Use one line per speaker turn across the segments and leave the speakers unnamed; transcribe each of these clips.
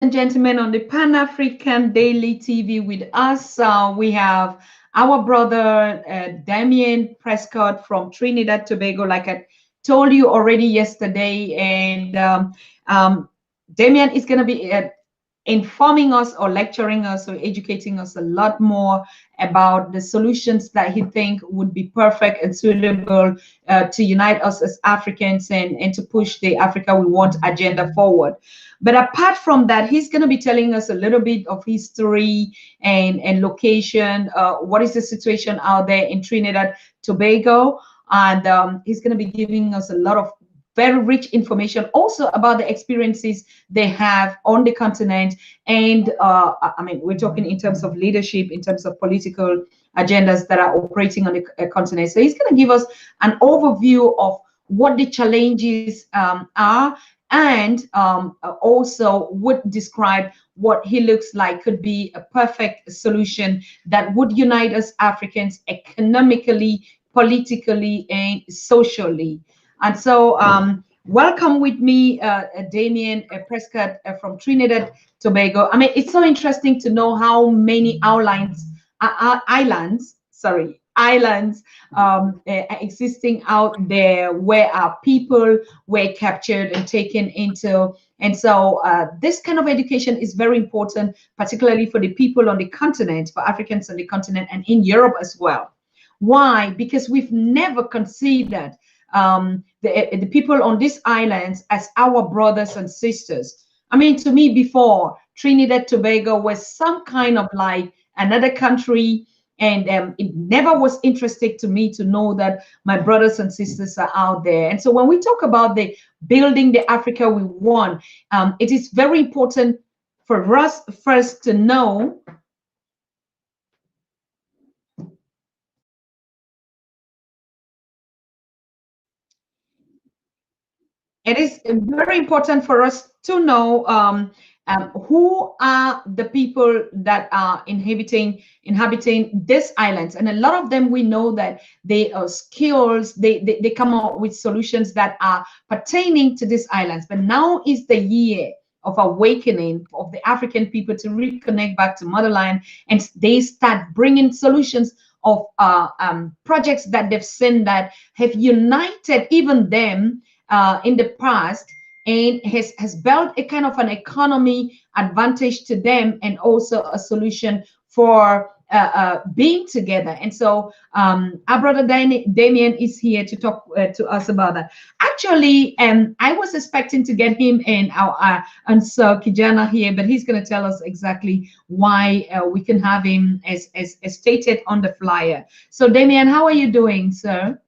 and gentlemen, on the Pan African Daily TV with us, we have our brother Damian Prescod from Trinidad Tobago, like I told you already yesterday. And Damian is going to be informing us or lecturing us or educating us a lot more about the solutions that he think would be perfect and suitable to unite us as Africans and to push the Africa We Want agenda forward. But apart from that, he's going to be telling us a little bit of history and location. What is the situation out there in Trinidad, Tobago? And he's going to be giving us a lot of very rich information also about the experiences they have on the continent. And I mean, we're talking in terms of leadership, in terms of political agendas that are operating on the continent. So he's going to give us an overview of what the challenges are, and also would describe what he looks like could be a perfect solution that would unite us Africans economically, politically, and socially. And so welcome with me, Damian Prescod from Trinidad Tobago. I mean, it's so interesting to know how many islands existing out there where our people were captured and taken into. And so this kind of education is very important, particularly for the people on the continent, for Africans on the continent and in Europe as well. Why? Because we've never considered the people on these islands as our brothers and sisters. I mean, to me, before, Trinidad Tobago was some kind of like another country, and it never was interested to me to know that my brothers and sisters are out there. And so when we talk about the building the Africa we want, it is very important for us first to know it is very important for us to know who are the people that are inhabiting these islands. And a lot of them, we know that they are skills, they come up with solutions that are pertaining to these islands. But now is the year of awakening of the African people to reconnect back to motherland, and they start bringing solutions of projects that they've seen that have united even them in the past, and has built a kind of an economy advantage to them, and also a solution for being together. And so our brother Damian is here to talk to us about that. Actually, I was expecting to get him and our Ansar Kijana here, but he's going to tell us exactly why we can have him as stated on the flyer. So Damian, how are you doing, sir?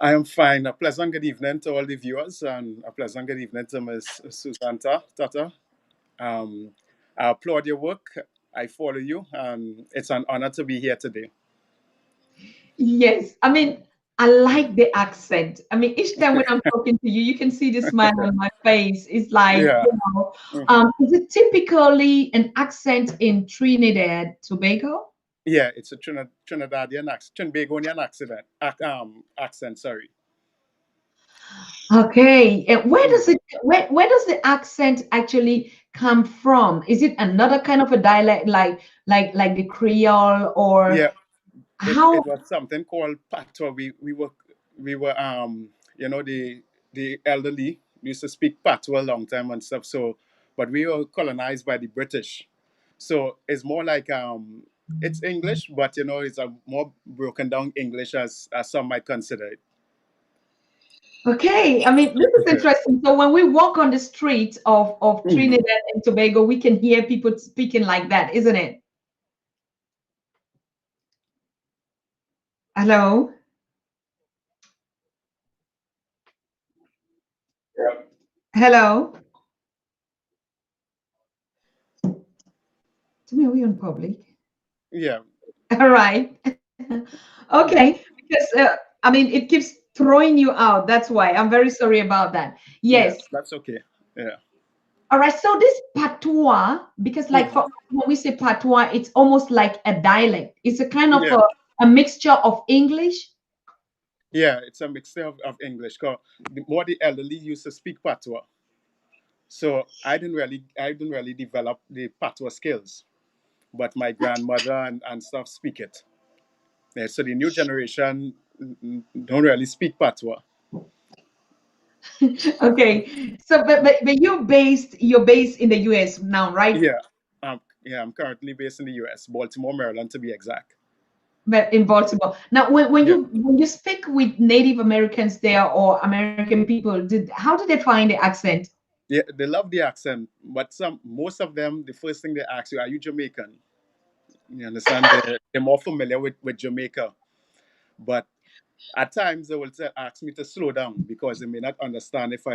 I am fine. A pleasant good evening to all the viewers, and a pleasant good evening to Ms. Susanta Tata. Um, I applaud your work. I follow you, and it's an honor to be here today.
Yes, I mean, I like the accent. I mean, each time when I'm talking to you, you can see the smile on my face. It's like,
Yeah.
is it typically an accent in Trinidad, Tobago?
Yeah, it's a Trinidadian accent, Trinbagonian accent, sorry.
Okay, and where does the accent actually come from? Is it another kind of a dialect like the Creole, or
Yeah,
how?
it was something called patois. We were the elderly used to speak patois a long time and stuff. So, but we were colonized by the British. So it's more like it's English, but it's a more broken down English as some might consider it.
Okay, I mean, this is interesting. So when we walk on the streets of
Mhm.
Trinidad and Tobago, we can hear people speaking like that, isn't it? Hello? Hello? To me, are we on public?
Yeah.
All right.
Mhm.
Okay, because I mean, it keeps throwing you out. That's why. I'm very sorry about that.
Yeah,
Yes.
that's okay. Yeah.
All right. So this patois, because like
Mhm.
for when we say patois, it's almost like a dialect. It's a kind of
Yeah.
a mixture of English.
Yeah, it's a mixture of English. 'Cause more the elderly used to speak patois. So I didn't really develop the patois skills, but my grandmother and stuff speak it. Yeah, so the new generation don't really speak patois.
Okay. So, but you're based in the US now, right?
Yeah, I'm currently based in the U.S., Baltimore, Maryland, to be exact.
But in Baltimore. Now, when
Yeah,
you speak with Native Americans there or American people, how do they find the accent?
yeah, they love the accent, but most of them, the first thing they ask you, "Are you Jamaican?" You understand? They're more familiar with Jamaica, but at times they will ask me to slow down because they may not understand if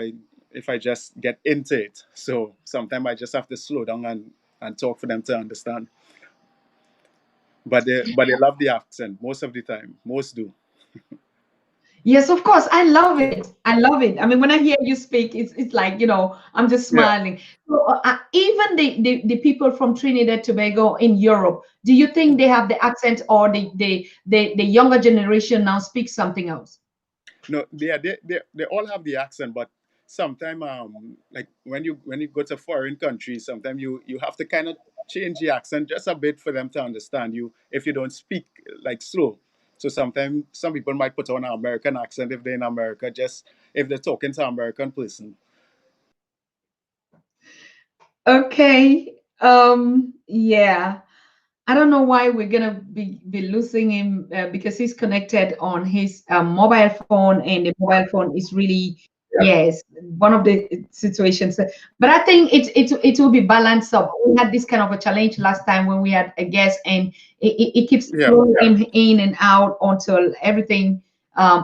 I just get into it. So sometimes I just have to slow down and talk for them to understand. But they love the accent most of the time. Most do.
Yes, of course. I love it. I love it. I mean, when I hear you speak, it's like, I'm just
Yeah.
smiling. So, even the people from Trinidad Tobago in Europe, do you think they have the accent, or the younger generation now speaks something else?
No, they all have the accent, but sometimes like when you go to foreign countries, sometimes you have to kind of change the accent just a bit for them to understand you if you don't speak like slow. So sometimes some people might put on an American accent if they're in America, just if they're talking to an American person.
Okay. Yeah. I don't know why we're gonna be losing him, because he's connected on his mobile phone, and the mobile phone is really, yes, one of the situations. But I think it will be balanced up. We had this kind of a challenge last time when we had a guest, and it keeps
Yeah,
throwing him in and out until everything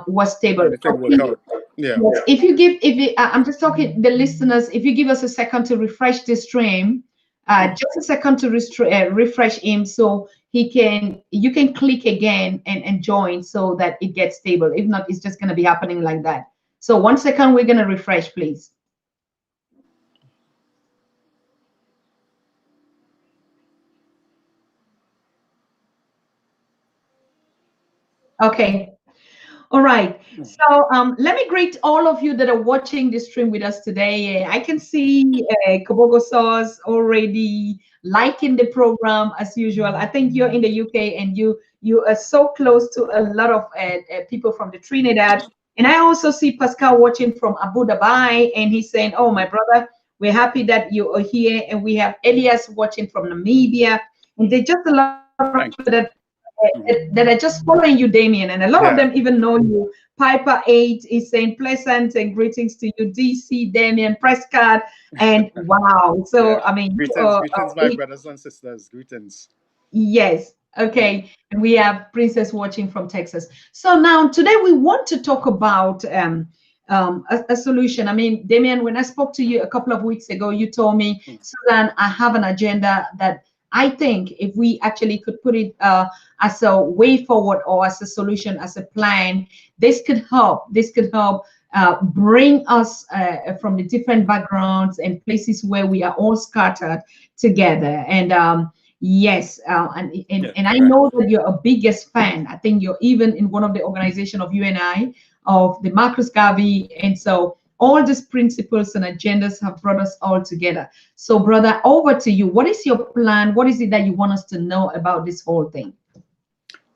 was stable.
everything work out. Yeah,
Yes, if you give, if you, I'm just talking the listeners, if you give us a second to refresh the stream,
mm.
just a second to refresh him, so you can click again and join so that it gets stable. If not, it's just going to be happening like that. So 1 second, we're going to refresh, please. Okay. All right. So let me greet all of you that are watching the stream with us today. I can see Kobogo Sauce already liking the program as usual. I think you're in the UK, and you are so close to a lot of people from the Trinidad. And I also see Pascal watching from Abu Dhabi, and he's saying, "Oh, my brother, we're happy that you are here." And we have Elias watching from Namibia, and there's just a lot of people
Thank
that
you. Mhm.
that are just following you, Damian, and a lot of them
Yeah,
even know you. Piper 8 is saying pleasant and greetings to you, DC, Damian, Prescod, and wow.
yeah.
So, I mean, you
Greetings,
are
greetings, my brothers and sisters. Greetings.
yes.
Mm.
Okay. And we have Princess watching from Texas. So now today we want to talk about a solution. I mean, Damian, when I spoke to you a couple of weeks ago, you told me,
Mm.
Susan, I have an agenda that I think if we actually could put it as a way forward, or as a solution, as a plan, this could help. This could help bring us from the different backgrounds and places where we are all scattered together. And yes,
Yeah,
and I
right.
know that you're a biggest fan. I think you're even in one of the organization of UNI, of the Marcus Garvey, and so all these principles and agendas have brought us all together. So, brother, over to you. What is your plan? What is it that you want us to know about this whole thing?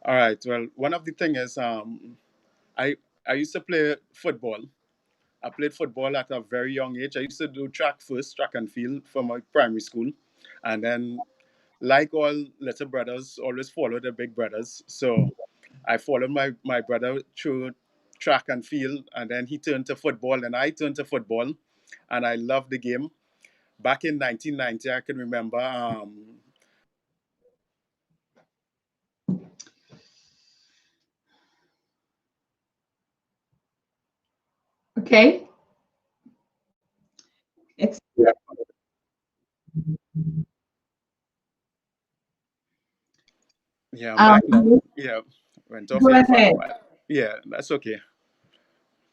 All right. Well, one of the thing is, I I used to play football. I played football at a very young age. I used to do track first, track and field from my primary school, and then, like all little brothers, always follow the big brothers. So I followed my brother through track and field, and then he turned to football, and I turned to football, and I loved the game. Back in 1990, I can remember.
Okay. It's
Yeah, I'm
um,
back now. Yeah, went off
go
here for a
ahead.
while. Yeah, that's okay.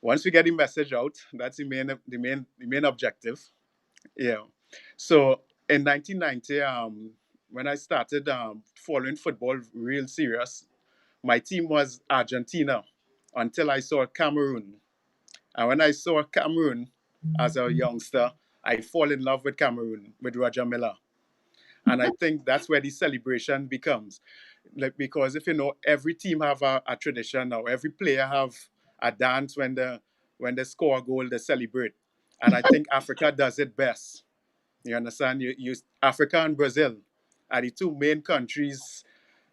Once we get the message out, that's the main objective. Yeah. So in 1990, when I started following football real serious, my team was Argentina until I saw Cameroon. And when I saw Cameroon as a youngster, I fall in love with Cameroon, with Roger Miller. And I think that's where the celebration becomes. Like, because if you know, every team have a tradition now. Every player have a dance when they score a goal, they celebrate. And I think Africa does it best. You understand? You Africa and Brazil are the two main countries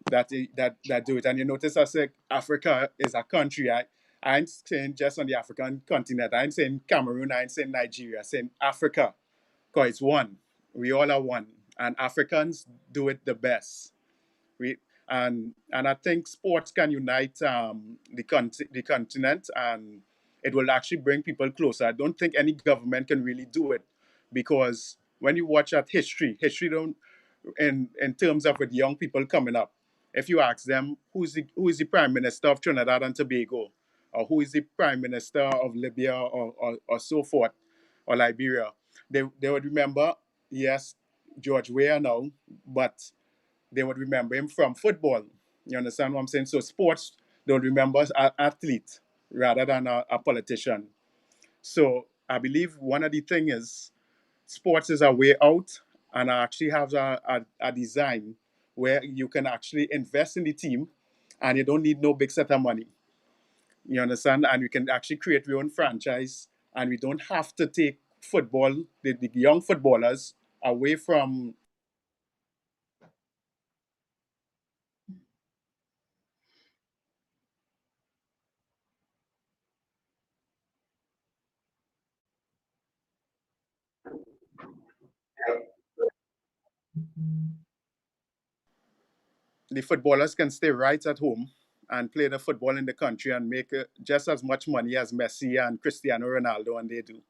that do it. And you notice I say Africa is a country. I ain't saying just on the African continent. I ain't saying Cameroon. I ain't saying Nigeria. I'm saying Africa, because it's one. We all are one, and Africans do it the best. We and I think sports can unite the continent, and it will actually bring people closer. I don't think any government can really do it, because when you watch at history don't, in terms of with young people coming up, if you ask them who is the prime minister of Trinidad and Tobago, or who is the prime minister of Libya, or so forth, or Liberia, they would remember, yes, George Weah now, but they would remember him from football. You understand what I'm saying? So sports, they would remember an athlete rather than a politician. So I believe one of the things is sports is a way out, and I actually have a design where you can actually invest in the team, and you don't need no big set of money. You understand? And we can actually create your own franchise, and we don't have to take football, the young footballers, away from the footballers can stay right at home and play the football in the country and make just as much money as Messi and Cristiano Ronaldo, and they do.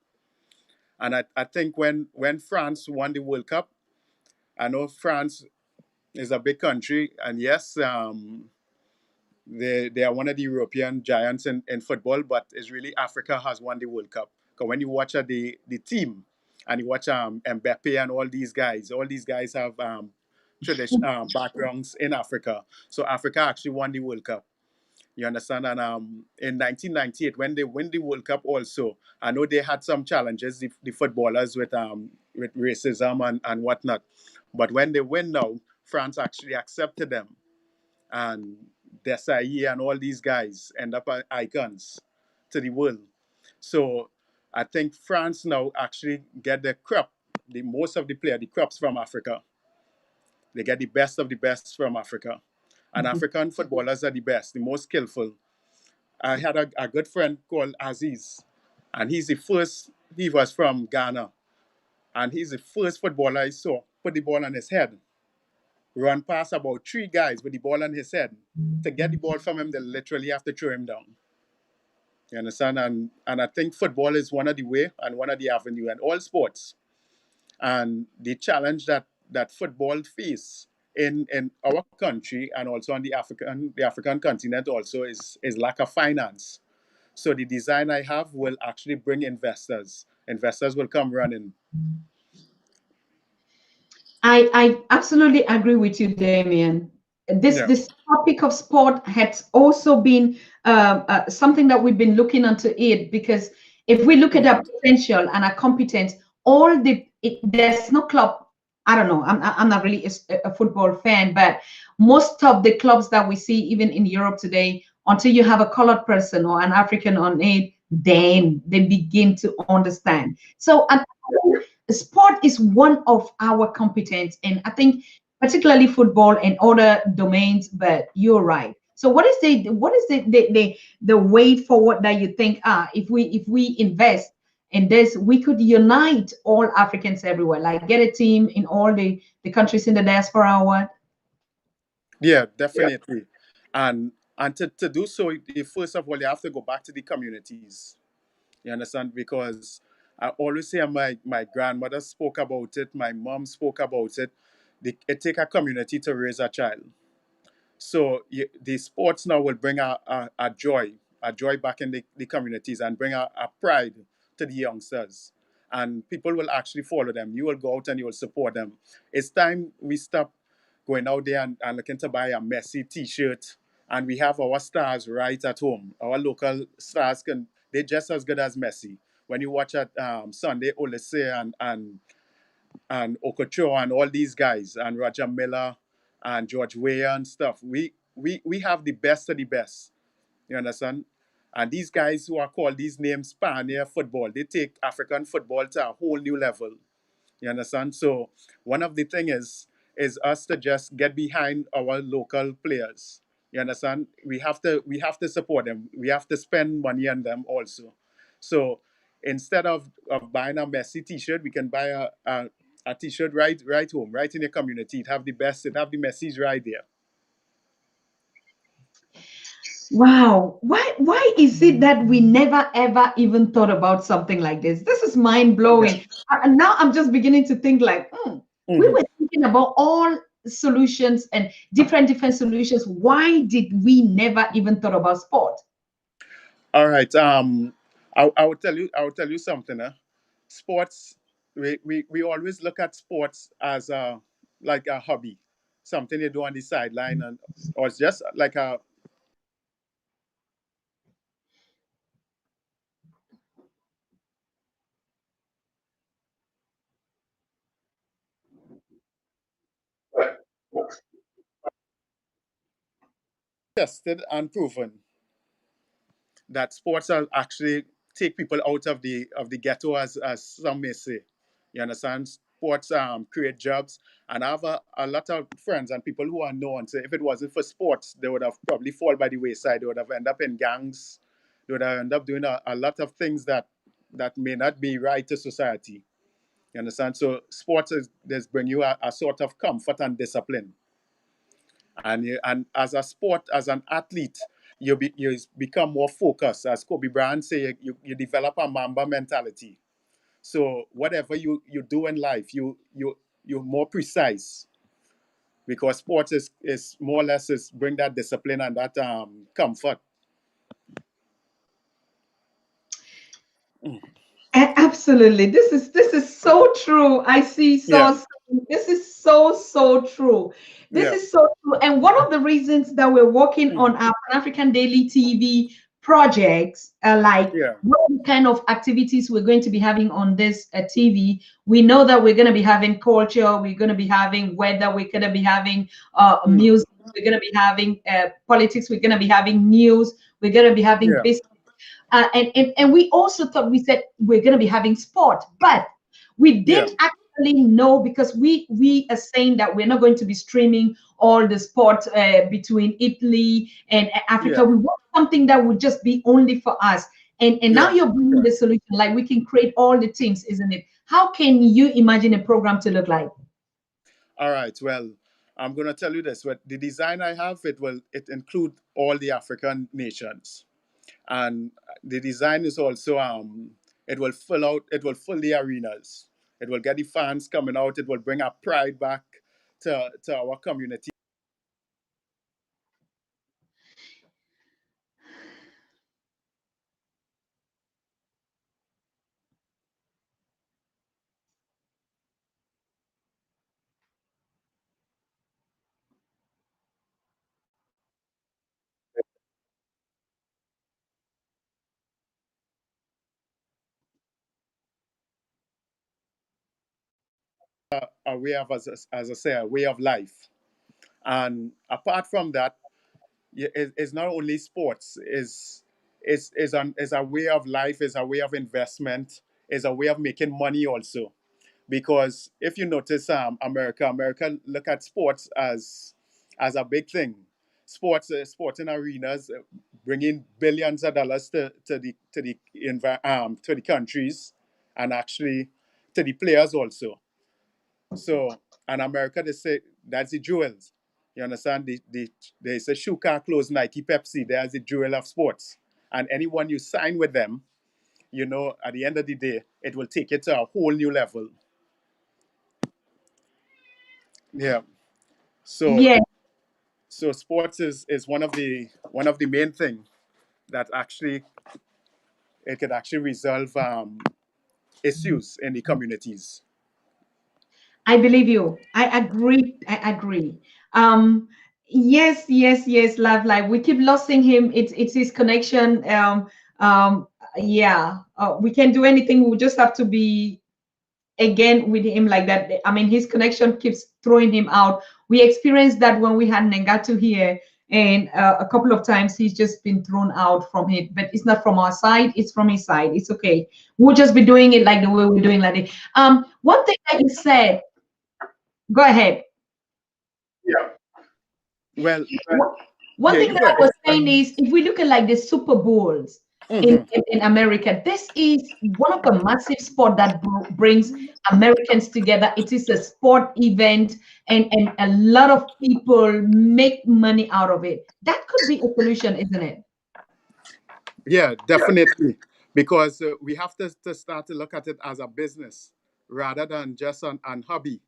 And I think when France won the World Cup, I know France is a big country, and yes, they are one of the European giants in football, but it's really Africa has won the World Cup. Because when you watch the team and you watch Mbappe and all these guys have tradition backgrounds in Africa. So Africa actually won the World Cup. You understand? And in 1998, when they win the World Cup, also, I know they had some challenges, the footballers with racism and whatnot. But when they win now, France actually accepted them, and Desai and all these guys end up icons to the world. So I think France now actually get the crop, the most of the player, the crops from Africa. They get the best of the best from Africa. And African footballers are the best, the most skillful. I had a good friend called Aziz, and he was from Ghana, and he's the first footballer I saw put the ball on his head, run past about three guys with the ball on his head. To get the ball from him, they literally have to throw him down. You understand? And I think football is one of the way and one of the avenue and all sports. And the challenge that football face in our country and also on the African continent also is lack of finance. So the design I have will actually bring investors. Investors will come running.
I absolutely agree with you, Damian. This
Yeah.
this topic of sport has also been something that we've been looking into it, because if we look at our
Mhm.
potential and our competence, there's no club. I don't know. I'm not really a football fan, but most of the clubs that we see, even in Europe today, until you have a colored person or an African on it, then they begin to understand. So, sport is one of our competence, and I think particularly football and other domains. But you're right. So what is the way forward that you think, if we invest in this, we could unite all Africans everywhere, like get a team in all the countries in the diaspora, or what?
Yeah, definitely. And to do so, first of all, you have to go back to the communities. You understand? Because I always say my grandmother spoke about it, my mom spoke about it. It take a community to raise a child. So the sports now will bring a joy back in the communities, and bring a pride to the youngsters. And people will actually follow them. You will go out and you will support them. It's time we stop going out there and looking to buy a messy t-shirt, and we have our stars right at home. Our local stars they're just as good as Messi. when you watch at Sunday Olise and Okocho and all these guys and Roger Miller and George Weah and stuff. We have the best of the best. You understand? And these guys who are called these names pioneer football, they take African football to a whole new level. You understand? So one of the thing is us to just get behind our local players. You understand? We have to support them. We have to spend money on them also. So instead of buying a Messi t-shirt, we can buy a t-shirt right home, right in your community. It have the best, it have the Messi's right there.
Wow. Why is it that we never ever even thought about something like this? This is mind
Yeah.
blowing. And now I'm just beginning to think like, we
Mhm.
were thinking about all solutions and different solutions. Why did we never even thought about sport?
All right. I will tell you something. Sports. We always look at sports as like a hobby, something you do on the sideline, and or it's just like a tested and proven that sports are actually take people out of the ghetto, as some may say. You understand? Sports create jobs, and I have a lot of friends and people who are known. So if it wasn't for sports, they would have probably fall by the wayside. They would have ended up in gangs. They would have ended up doing a lot of things that may not be right to society. You understand? So sports is does bring you a sort of comfort and discipline. And as a sport, as an athlete, you become more focused. As Kobe Bryant say, you develop a Mamba mentality. So whatever you do in life, you're more precise, because sports is more or less is bring that discipline and that comfort. Mm.
Absolutely. This is so true. I see
Yeah,
so this is so true. This
yeah,
is so true. And one of the reasons that we're working
mhm,
on our Pan-African Daily TV projects, like
yeah,
what kind of activities we're going to be having on this TV. We know that we're going to be having culture, we're going to be having weather, we're going to be having
mm,
music, we're going to be having politics, we're going to be having news, we're going to be having
yeah,
business, and we also thought, we said we're going to be having sport, but we
yeah,
didn't actually know, because we are saying that we're not going to be streaming all the sport between Italy and Africa.
yeah,
We want something that would just be only for us. And now
yeah.
you're bringing the
Correct.
solution, like we can create all the teams, isn't it? How can you imagine a program to look like?
All right. Well, I'm gonna tell you this. But the design I have, it include all the African nations. And the design is also it will fill the arenas, it will get the fans coming out, it will bring our pride back to our community. A way of, as I say, a way of life. And apart from that, it's not only sports, is a way of life, is a way of investment, is a way of making money also. Because if you notice, America look at sports as a big thing. Sporting arenas bringing billions of dollars to the countries, and actually to the players also. So, and America, they say that's the jewels. You understand? They say shoe, car, clothes, Nike, Pepsi. There's the jewel of sports. And anyone you sign with them, at the end of the day, it will take it to a whole new level. Yeah. So
Yeah,
so sports is one of the main thing that actually it could actually resolve issues in the communities.
I believe you. I agree. I agree. Um, yes, yes, yes. Love life. We keep losing him. It's his connection. yeah, we can't do anything. We just have to be again with him like that. I mean, his connection keeps throwing him out. We experienced that when we had Nengatu here, and a couple of times he's just been thrown out from it. But it's not from our side; it's from his side. It's okay. We'll just be doing it like the way we're doing like it. One thing that you said. Go ahead.
Yeah. Well,
One one
yeah,
thing
you
that
go
I
ahead.
was saying is, if we look at like the Super Bowls
Hmm.
in America, this is one of the massive sport that brings Americans together. It is a sport event, and a lot of people make money out of it. That could be a solution, isn't it?
Yeah, definitely. Because we have to start to look at it as a business rather than just an hobby.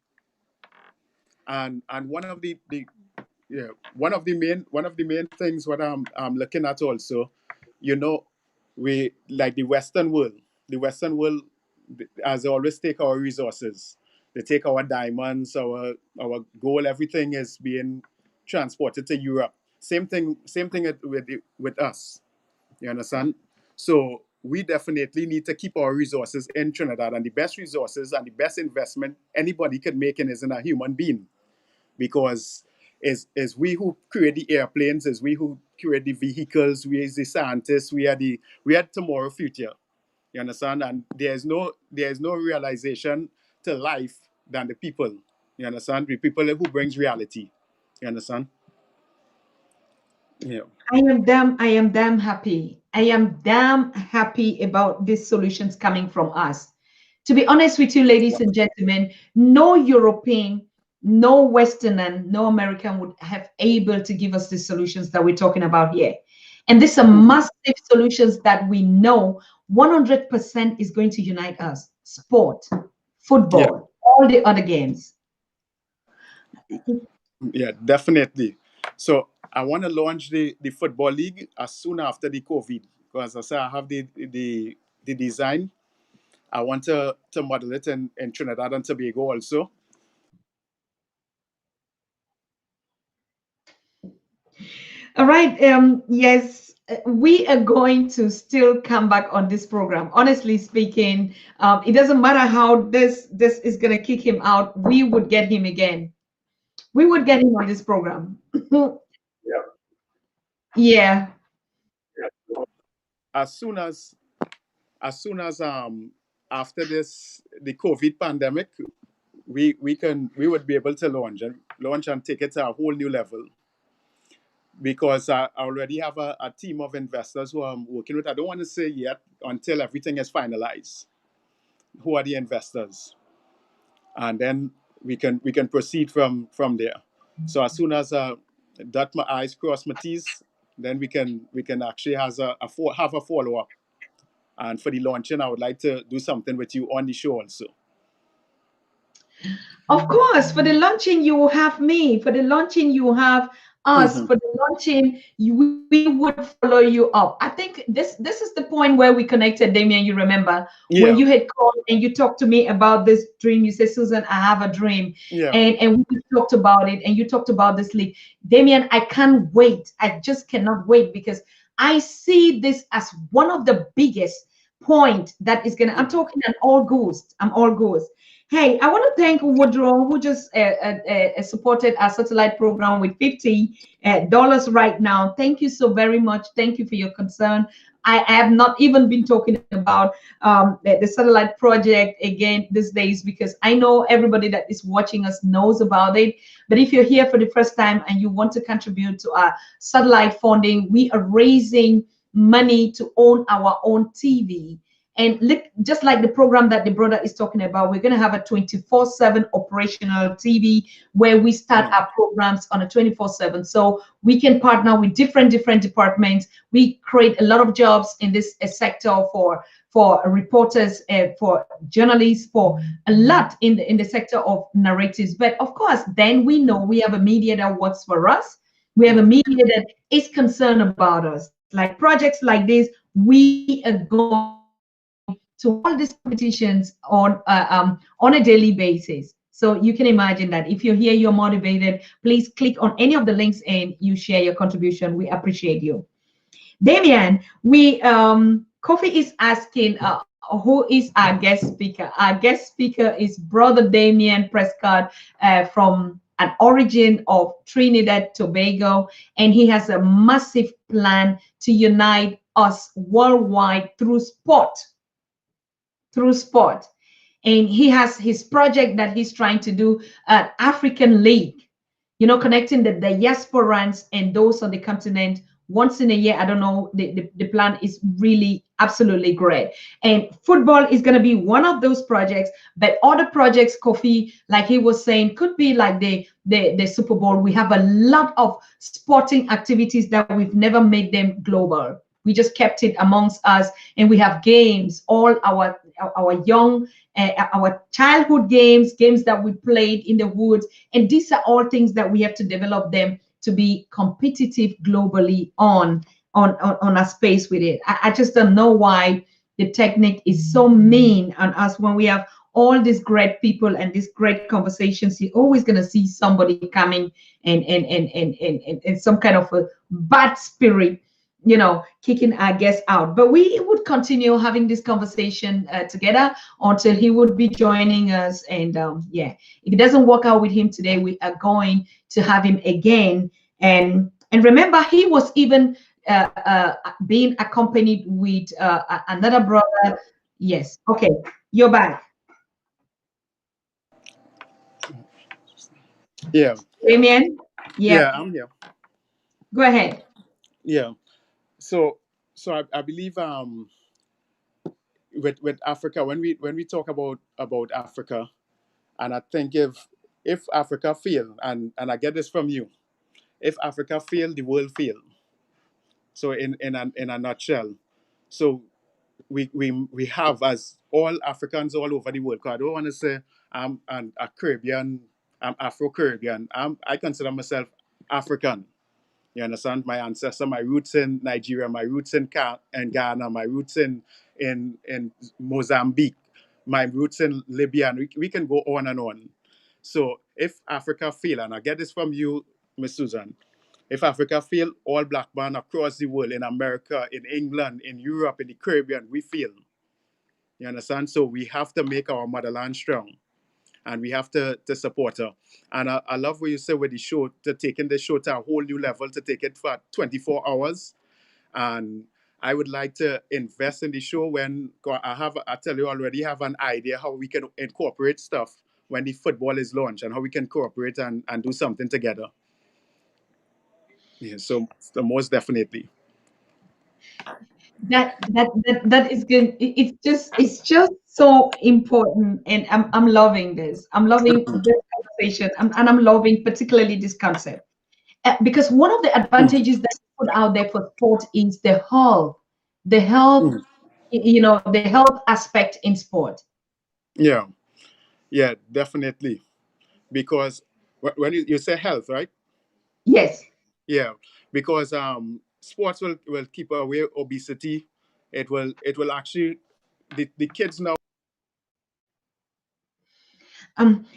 And one of the yeah, one of the main things what I'm looking at also, you know, we like the Western world as they always take our resources. They take our diamonds, our gold, everything is being transported to Europe. Same thing with us. You understand? So we definitely need to keep our resources in Trinidad, and the best resources and the best investment anybody could make in is in a human being, because is we who create the airplanes, is we who create the vehicles, we is the scientists, we are tomorrow future. You understand? And there's no realization to life than the people. You understand? The people who brings reality. You understand? Yeah.
I am damn happy. I am damn happy about these solutions coming from us. To be honest with you, ladies and gentlemen, no European, no Westerner, no American would have able to give us the solutions that we're talking about here. And these are
Mhm.
massive solutions that we know 100% is going to unite us. Sport,
Yeah.
football, all the other games.
Yeah, definitely. So I want to launch the football league as soon after the COVID, because as I say, I have the design. I want to model it in Trinidad and Tobago also.
All right. Yes, we are going to still come back on this program. Honestly speaking, it doesn't matter how this is gonna kick him out. We would get him again. We would get him on this program. Yeah.
As soon as after this the COVID pandemic, we would be able to launch and take it to a whole new level, because I already have a team of investors who I'm working with. I don't want to say yet until everything is finalized who are the investors, and then we can proceed from there. So as soon as dot my I's, cross my T's, then we can actually have a follow up. And for the launching, I would like to do something with you on the show also.
Of course, for the launching, you will have me. For the launching, you will have us.
Hmm.
For the launching, we would follow you up. I think this is the point where we connected, Damian. You remember when
Yeah,
you had called and you talked to me about this dream. You said, Susan, I have a dream.
yeah,
And we talked about it, and you talked about this league. Damian, I can't wait. I just cannot wait, because I see this as one of the biggest point that is gonna. I'm
hmm,
talking an all ghost. I'm all ghost. Hey, I want to thank Woodrow, who just supported our satellite program with $50 right now. Thank you so very much. Thank you for your concern. I have not even been talking about the satellite project again these days, because I know everybody that is watching us knows about it. But if you're here for the first time and you want to contribute to our satellite funding, we are raising money to own our own TV. And look, just like the program that the brother is talking about, we're going to have a 24/7 operational TV where we start
yeah,
our programs on a 24/7. So we can partner with different departments. We create a lot of jobs in this sector for reporters, for journalists, for a lot in the sector of narratives. But of course, then we know we have a media that works for us. We have a
yeah,
media that is concerned about us. Like projects like this, we are going to all these competitions on a daily basis. So you can imagine that if you're here, you're motivated, please click on any of the links and you share your contribution. We appreciate you. Damian, Kofi is asking, who is our guest speaker? Our guest speaker is Brother Damian Prescod from an origin of Trinidad, Tobago, and he has a massive plan to unite us worldwide through sport. Through sport. And he has his project that he's trying to do, African League, connecting the diasporans and those on the continent once in a year. I don't know, the plan is really absolutely great, and football is going to be one of those projects. But other projects, Kofi, like he was saying, could be like the Super Bowl. We have a lot of sporting activities that we've never made them global. We just kept it amongst us, and we have games, all our young, our childhood games that we played in the woods, and these are all things that we have to develop them to be competitive globally on a space with it. I just don't know why the technique is so mean on us when we have all these great people and these great conversations. You're always going to see somebody coming and some kind of a bad spirit, kicking our guests out. But we would continue having this conversation together until he would be joining us. And yeah, if it doesn't work out with him today, we are going to have him again. And remember, he was even being accompanied with another brother. Yes. Okay. You're back.
Yeah.
Damian?
Yeah, I'm here.
Go ahead.
Yeah. So I believe with Africa, when we talk about Africa, and I think if Africa fail, and I get this from you, if Africa fail, the world fail. So in a nutshell, so we have, as all Africans all over the world, because I don't want to say I'm a Caribbean, I'm Afro-Caribbean. I consider myself African. You understand? My ancestor, my roots in Nigeria, my roots in Ghana, my roots in Mozambique, my roots in Libya, and we can go on and on. So if Africa fail, and I get this from you, Miss Susan, if Africa fail, all black men across the world, in America, in England, in Europe, in the Caribbean, we fail. You understand? So we have to make our motherland strong, and we have to support her. And I love what you said with the show, to taking the show to a whole new level, to take it for 24 hours. And I would like to invest in the show when I tell you already, have an idea how we can incorporate stuff when the football is launched, and how we can cooperate and do something together. Yeah, so most definitely.
That is good. It's just so important, and I'm loving this. I'm loving this conversation, and I'm loving particularly this concept. Because one of the advantages that you put out there for sport is the health,
Mm.
the health aspect in sport.
Yeah, yeah, definitely. Because when you say health, right?
Yes.
Yeah, because sports will keep away obesity. It will actually, the kids now.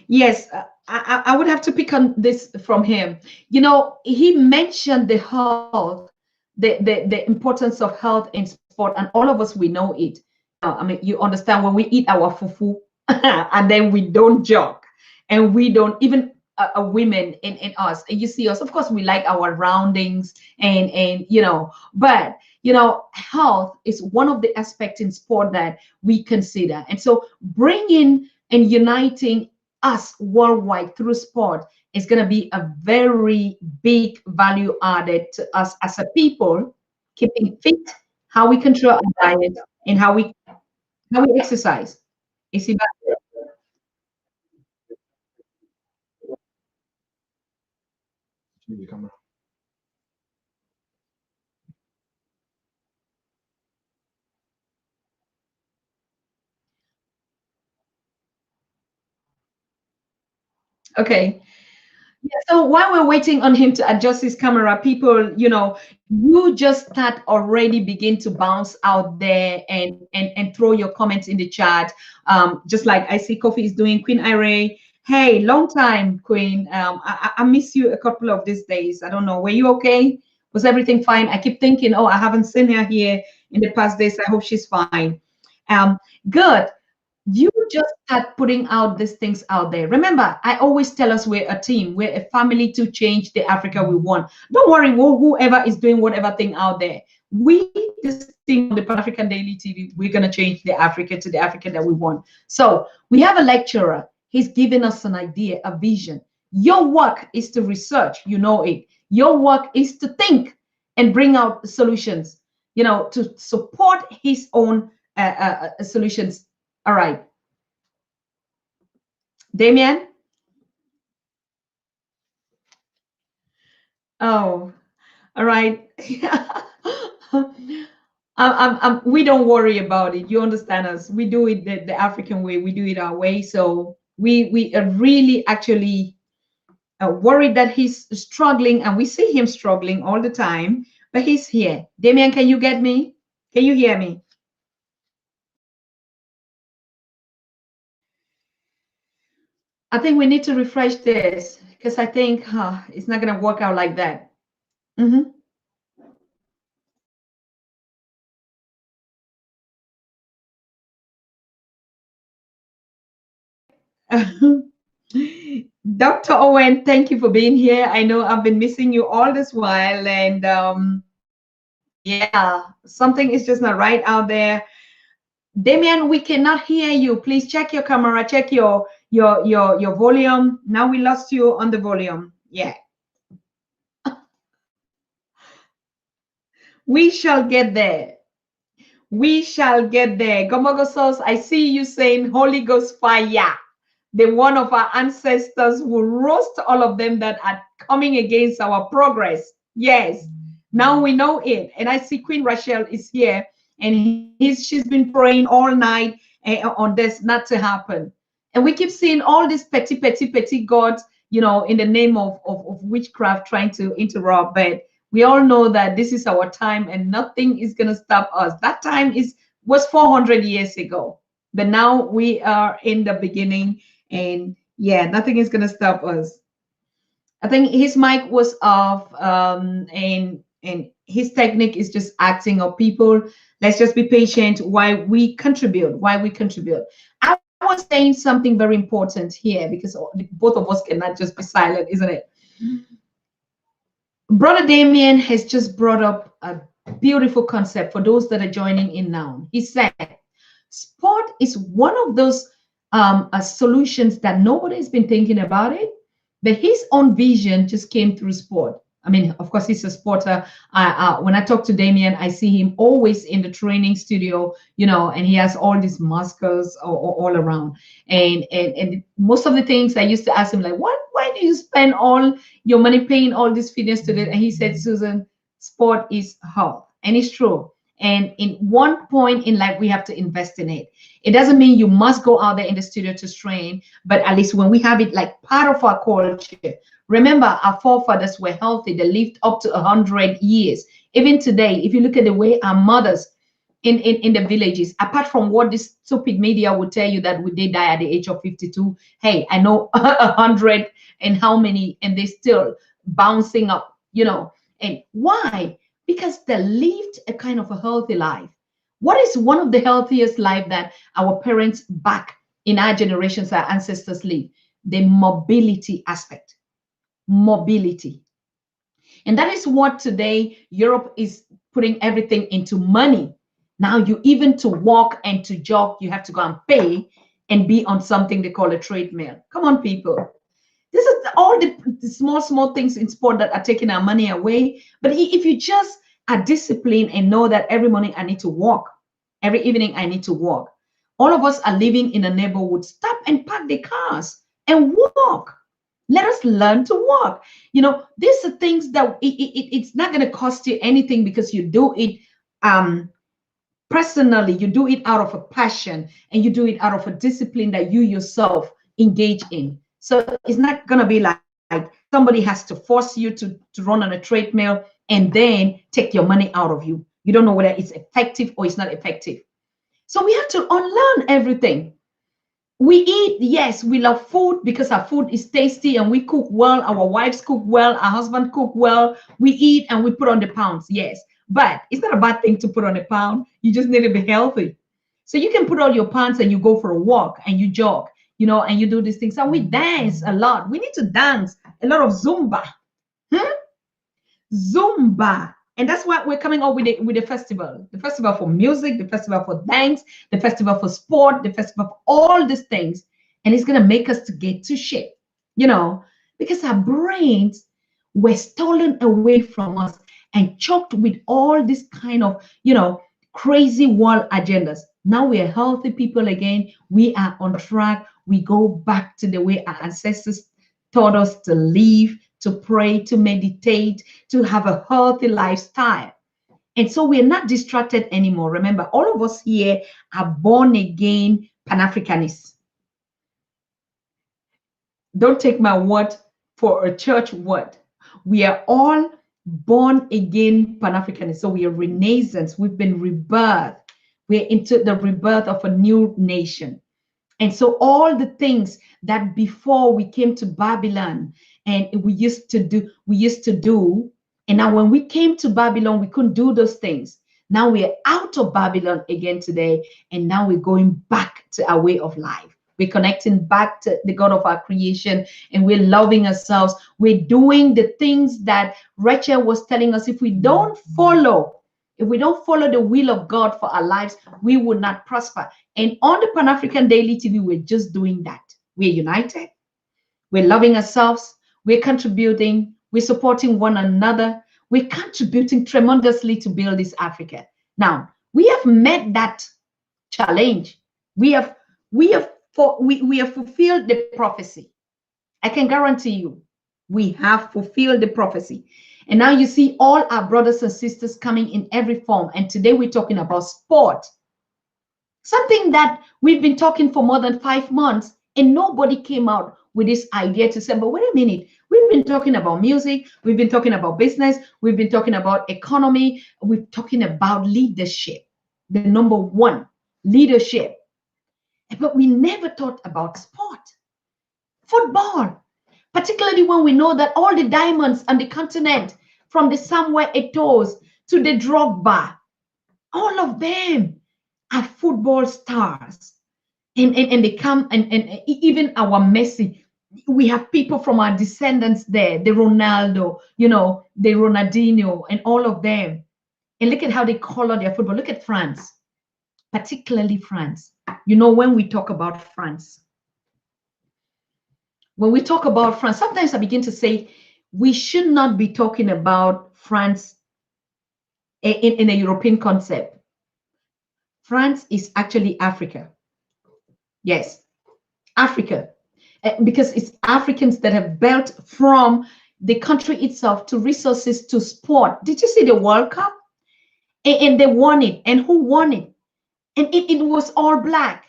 Yes, I would have to pick on this from him. He mentioned the health, the importance of health in sport, and all of us, we know it. I mean, you understand, when we eat our fufu and then we don't jog, and we don't even women in us. And you see us, of course, we like our roundings, and but health is one of the aspects in sport that we consider. And so bringing and uniting us worldwide through sport is going to be a very big value added to us as a people, keeping fit, how we control our diet, and how we exercise. Is it okay? Yeah, so while we're waiting on him to adjust his camera, people, you just start already begin to bounce out there and throw your comments in the chat. Just like I see Kofi is doing. Queen Ire, hey, long time, Queen. I miss you a couple of these days. I don't know. Were you okay? Was everything fine? I keep thinking, oh, I haven't seen her here in the past days. I hope she's fine. Um, Good. You just start putting out these things out there. Remember, I always tell us we're a team, we're a family to change the Africa we want. Don't worry, whoever is doing whatever thing out there. We, this team on the Pan African Daily TV, we're gonna change the Africa to the Africa that we want. So we have a lecturer. He's giving us an idea, a vision. Your work is to research, you know it. Your work is to think and bring out solutions, you know, to support his own solutions. All right. Damian? Oh, all right. We don't worry about it. You understand us. We do it the African way. We do it our way. So we are really actually worried that he's struggling, and we see him struggling all the time, but he's here. Damian, can you get me? Can you hear me? I think we need to refresh this because I think it's not going to work out like that. Mhm. Dr. Owen, thank you for being here. I know I've been missing you all this while, and yeah, something is just not right out there. Damian, we cannot hear you. Please check your camera, check your volume. Now we lost you on the volume. Yeah, we shall get there. We shall get there. Gomogosos, I see you saying Holy Ghost fire. The one of our ancestors will roast all of them that are coming against our progress. Yes, now we know it. And I see Queen Rachel is here, and she's been praying all night on this not to happen. And we keep seeing all these petty gods, you know, in the name of witchcraft trying to interrupt. But we all know that this is our time, and nothing is going to stop us. That time was 400 years ago, but now we are in the beginning, and yeah, nothing is going to stop us. I think his mic was off, and his technique is just acting up. People, let's just be patient while we contribute. I was saying something very important here, because both of us cannot just be silent, isn't it? Brother Damien has just brought up a beautiful concept for those that are joining in now. He said, sport is one of those solutions that nobody's been thinking about it, but his own vision just came through sport. I mean, of course, he's a sporter. When I talk to Damian, I see him always in the training studio, you know, and he has all these muscles all around. And most of the things I used to ask him, like, why do you spend all your money paying all these fitness to it? And he said, Susan, sport is health. And it's true. And in one point in life, we have to invest in it. It doesn't mean you must go out there in the studio to train, but at least when we have it like part of our culture. Remember, our forefathers were healthy. They lived up to 100 years. Even today, if you look at the way our mothers in the villages, apart from what this stupid media would tell you that they die at the age of 52, hey, I know 100 and how many, and they still bouncing up, you know. And why? Because they lived a kind of a healthy life. What is one of the healthiest life that our parents back in our generations, our ancestors live? The mobility aspect. Mobility. And that is what today Europe is putting everything into money. Now you even to walk and to jog, you have to go and pay and be on something they call a treadmill. Come on, people. This is all the small things in sport that are taking our money away. But if you just are disciplined and know that every morning I need to walk, every evening I need to walk. All of us are living in a neighborhood. Stop and park the cars and walk. Let us learn to walk. You know, these are things that it's not going to cost you anything, because you do it personally. You do it out of a passion, and you do it out of a discipline that you yourself engage in. So it's not going to be like somebody has to force you to run on a treadmill and then take your money out of you. You don't know whether it's effective or it's not effective. So we have to unlearn everything. We eat, yes, we love food because our food is tasty and we cook well. Our wives cook well, our husband cook well. We eat and we put on the pounds, yes. But it's not a bad thing to put on a pound. You just need to be healthy. So you can put on your pants and you go for a walk and you jog, you know, and you do these things. And we dance a lot. We need to dance a lot of Zumba. Hmm? Zumba. And that's why we're coming up with a festival. The festival for music, the festival for dance, the festival for sport, the festival for all these things. And it's going to make us to get to shape, you know, because our brains were stolen away from us and choked with all this kind of, you know, crazy world agendas. Now we are healthy people again. We are on track. We go back to the way our ancestors taught us to live, to pray, to meditate, to have a healthy lifestyle. And so we're not distracted anymore. Remember, all of us here are born again Pan-Africanists. Don't take my word for a church word. We are all born again Pan-Africanists. So we are Renaissance. We've been rebirthed. We're into the rebirth of a new nation. And so all the things that before we came to Babylon and we used to do, and now when we came to Babylon, we couldn't do those things. Now we're out of Babylon again today, and now we're going back to our way of life. We're connecting back to the God of our creation, and we're loving ourselves. We're doing the things that Rachel was telling us. If we don't follow the will of God for our lives, we will not prosper. And on the Pan-African Daily TV, we're just doing that. We're united. We're loving ourselves. We're contributing. We're supporting one another. We're contributing tremendously to build this Africa. Now, we have met that challenge. We have fulfilled the prophecy. I can guarantee you, we have fulfilled the prophecy. And now you see all our brothers and sisters coming in every form. And today we're talking about sport. Something that we've been talking for more than 5 months, and nobody came out with this idea to say, but wait a minute, we've been talking about music, we've been talking about business, we've been talking about economy, we're talking about leadership, the number one, leadership. But we never thought about sport, football, particularly when we know that all the diamonds on the continent, from the Samuel Eto'os to the Drogba, all of them are football stars. And they come, and even our Messi, we have people from our descendants there, the Ronaldo, you know, the Ronaldinho, and all of them. And look at how they color their football. Look at France, particularly France. You know, when we talk about France, sometimes I begin to say we should not be talking about France in a European concept. France is actually Africa. Yes, Africa. Because it's Africans that have built from the country itself to resources to sport. Did you see the World Cup? And they won it. And who won it? And it was all black.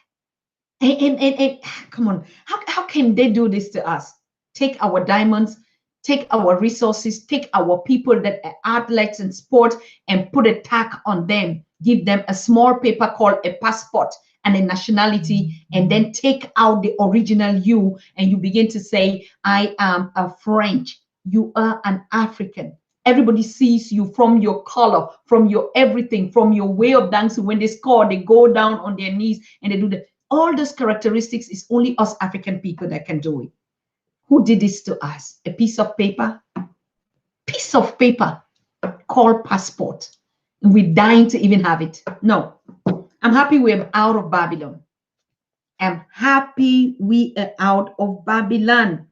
And come on, how can they do this to us? Take our diamonds, take our resources, take our people that are athletes in sport and put a tag on them, give them a small paper called a passport and a nationality, and then take out the original you, and you begin to say, I am a French, you are an African. Everybody sees you from your color, from your everything, from your way of dancing. When they score, they go down on their knees and they do all those characteristics. Is only us African people that can do it. Who did this to us? A piece of paper called passport. And we're dying to even have it. No, I'm happy we're out of Babylon. I'm happy we are out of Babylon.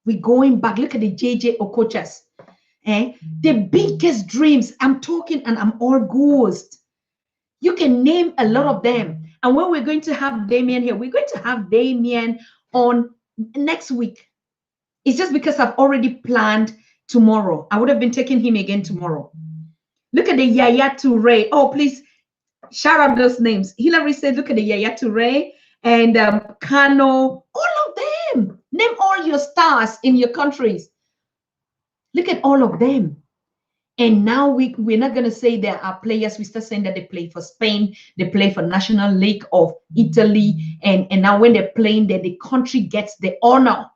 We're going back. Look at the JJ Okochas. The biggest dreams. I'm talking and I'm all ghost. You can name a lot of them. And when we're going to have Damian here, we're going to have Damian on next week. It's just because I've already planned tomorrow. I would have been taking him again tomorrow. Look at the Yaya Toure. Oh, please shout out those names. Hillary said, look at the Yaya Toure and Kano, all of them. Name all your stars in your countries. Look at all of them. And now we're not going to say there are players. We start saying that they play for Spain, they play for National League of Italy. And now when they're playing there, the country gets the honor.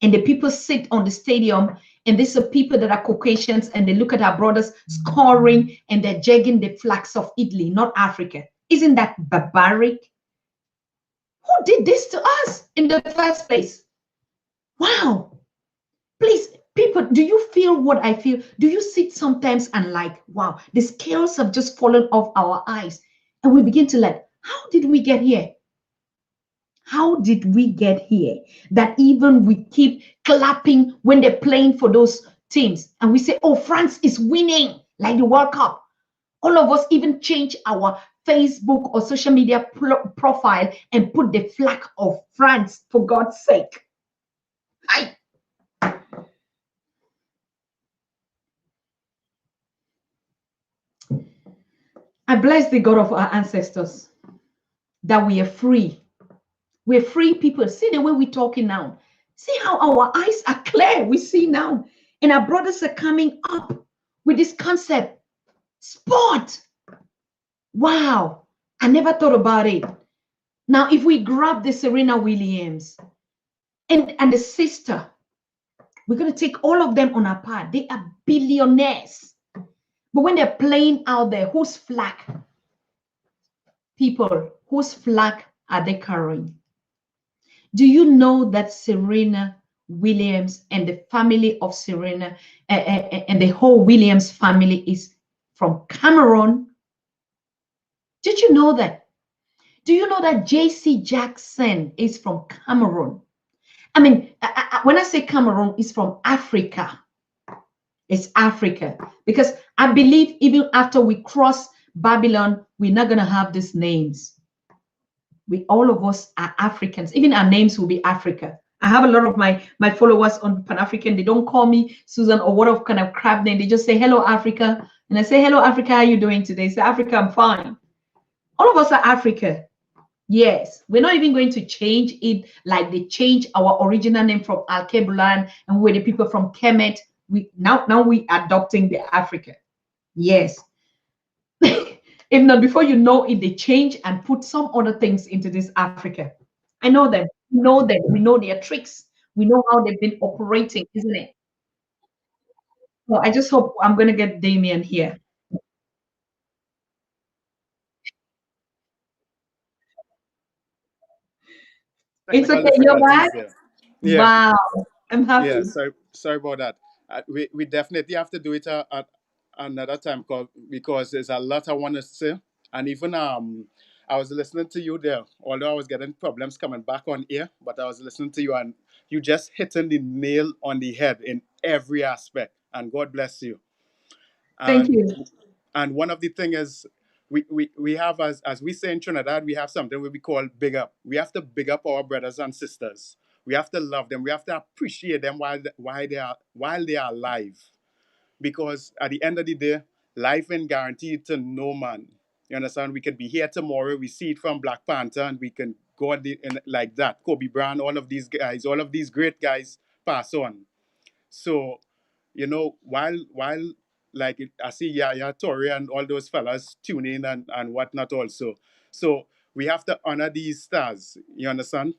And the people sit on the stadium And these are people that are Caucasians, and they look at our brothers scoring and they're jegging the flags of Italy, not Africa. Isn't that barbaric? Who did this to us in the first place? Wow. Please, people, do you feel what I feel? Do you sit sometimes and like, wow, the scales have just fallen off our eyes? And we begin to like, how did we get here? How did we get here? That even we keep clapping when they're playing for those teams. And we say, oh, France is winning, like the World Cup. All of us even change our Facebook or social media profile and put the flag of France, for God's sake. I bless the God of our ancestors that we are free. We're free people. See the way we're talking now. See how our eyes are clear. We see now. And our brothers are coming up with this concept. Sport. Wow. I never thought about it. Now, if we grab the Serena Williams and the sister, we're going to take all of them on our part. They are billionaires. But when they're playing out there, whose flag? People, whose flag are they carrying? Do you know that Serena Williams and the family of Serena and the whole Williams family is from Cameroon? Did you know that? Do you know that JC Jackson is from Cameroon? I mean, when I say Cameroon, it's from Africa. It's Africa. Because I believe even after we cross Babylon, we're not going to have these names. We, all of us are Africans. Even our names will be Africa. I have a lot of my followers on Pan-African. They don't call me Susan or what of kind of crap name. They just say, hello, Africa. And I say, hello, Africa. How are you doing today? Say, Africa, I'm fine. All of us are Africa. Yes. We're not even going to change it like they changed our original name from Al-Kebulan and we're the people from Kemet. Now we adopting the Africa. Yes. If not, before you know it, they change and put some other things into this Africa. I know them. We know them. We know their tricks. We know how they've been operating, isn't it? So I just hope I'm going to get Damian here. It's
Technical
okay. You're back.
difficulties there. Yeah,
Wow. I'm
yeah.
happy.
Sorry about that. We definitely have to do it at another time because there's a lot I want to say. And even I was listening to you there, although I was getting problems coming back on air, but I was listening to you and you just hitting the nail on the head in every aspect. And God bless you.
Thank
And
you.
one of the thing is we have as we say in Trinidad, we have something we call big up. We have to big up our brothers and sisters. We have to love them. We have to appreciate them while they are alive. Because at the end of the day, life ain't guaranteed to no man. You understand? We could be here tomorrow. We see it from Black Panther, and we can go like that. Kobe Bryant, all of these great guys pass on. So, while like I see Yaya Torre and all those fellas tune in and whatnot also. So we have to honor these stars, you understand?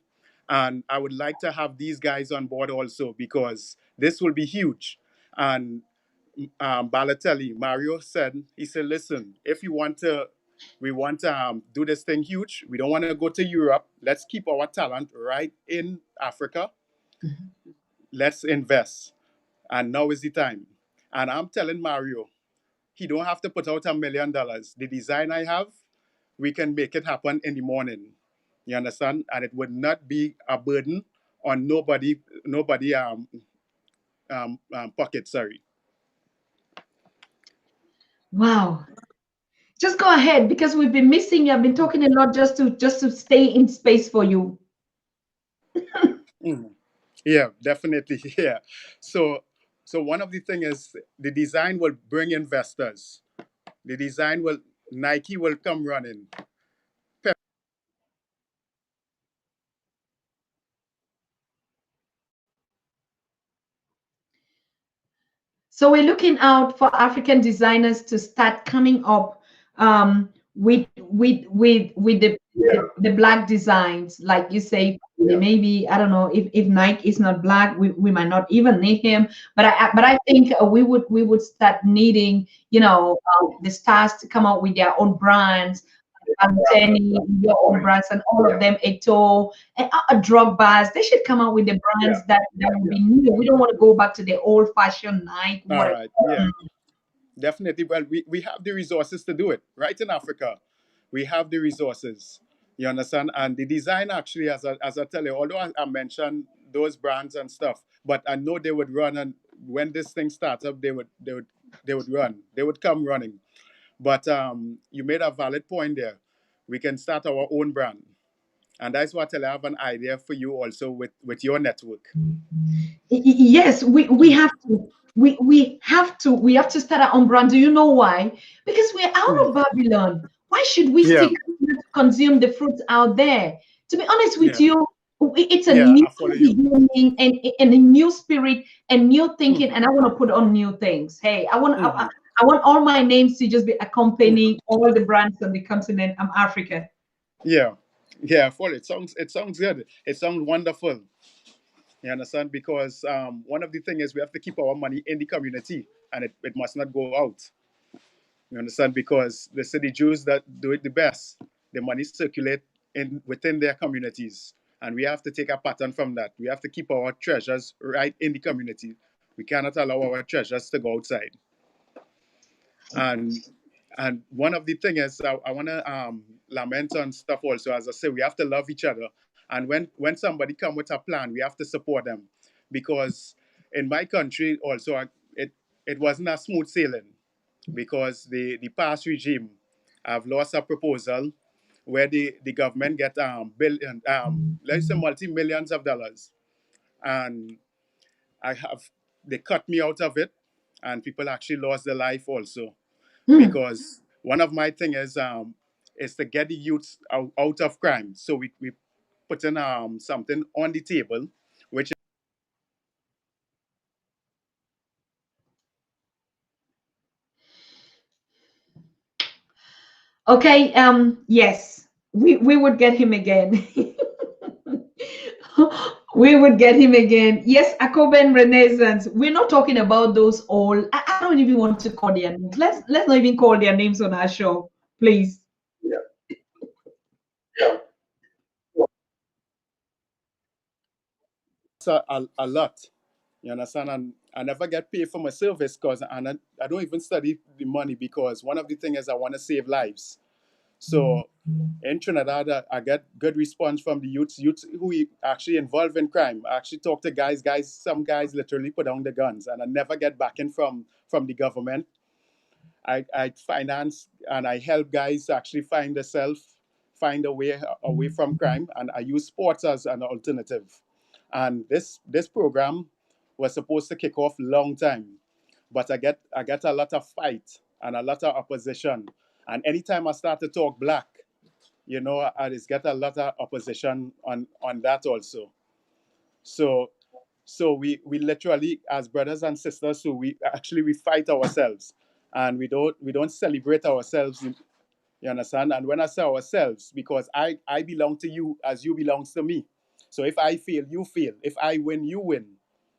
And I would like to have these guys on board also because this will be huge. And Balotelli, Mario said, he said, listen, if you want to, we want to do this thing huge. We don't want to go to Europe. Let's keep our talent right in Africa. Let's invest. And now is the time. And I'm telling Mario, he don't have to put out $1 million. The design I have, we can make it happen in the morning. You understand? And it would not be a burden on nobody pocket. Sorry.
Wow. Just go ahead because we've been missing you. I've been talking a lot just to stay in space for you.
Mhm. Yeah, definitely. Yeah. So one of the thing is the design will bring investors. The design will Nike will come running.
So we're looking out for African designers to start coming up with the the black designs, like you say, maybe I don't know if Nike is not black, we might not even need him. But I think we would start needing, the stars to come out with their own brands, Anteni, your own brands, and all of them, Eto, and drug bars. They should come out with the brands that will be new. We don't want to go back to the old fashioned Nike,
All
whatever.
right. Yeah. Definitely. Well, we have the resources to do it. Right in Africa, we have the resources. You understand? And the design actually, as I tell you, although I mentioned those brands and stuff, but I know they would run. And when this thing starts up, they would run. They would come running. But you made a valid point there. We can start our own brand, and that's what I have an idea for you also with your network.
Yes, we have to. We have to start our own brand. Do you know why? Because we're out
Mm.
of Babylon. Why should we still
Yeah.
continue to consume the fruits out there? To be honest with
Yeah.
you, it's a
Yeah.
new
I follow you.
beginning and a new spirit and new thinking,
Hmm.
and I want to put on new things. Hey, I want I, I
Hmm.
I want all my names to just be accompanying all the brands on the continent. I'm Africa.
Yeah, yeah, full. It sounds good. It sounds wonderful. You understand? Because one of the things is we have to keep our money in the community, and it must not go out. You understand? Because they say the Jews that do it the best, the money circulate in within their communities, and we have to take a pattern from that. We have to keep our treasures right in the community. We cannot allow our treasures to go outside. and and one of the things is I want to lament on stuff also. As I say, we have to love each other, and when somebody come with a plan, we have to support them, because in my country also it wasn't a smooth sailing, because the past regime have lost a proposal where the government get billion let's say multi-millions of dollars, and I have they cut me out of it, and people actually lost their life also,
Hmm.
because one of my thing is to get the youth out of crime. So we put in something on the table, which
Okay, yes, we would get him again. We would get him again. Yes, Akoben Renaissance. We're not talking about those all. I don't even want to call their names. Let's not even call their names on our show, please.
is a lot. You understand? And I never get paid for my service, because and I don't even study the money, because one of the things is I want to save lives. So in Trinidad, I get good response from the youths who actually involved in crime. I actually talk to some guys literally put down the guns, and I never get backing from the government. I finance and I help guys actually find a way away from crime, and I use sports as an alternative. And this program was supposed to kick off long time, but I get a lot of fight and a lot of opposition. And anytime I start to talk black, I just get a lot of opposition on that also. So we literally, as brothers and sisters, so we fight ourselves, and we don't celebrate ourselves. You understand? And when I say ourselves, because I belong to you as you belongs to me. So if I fail, you fail. If I win, you win.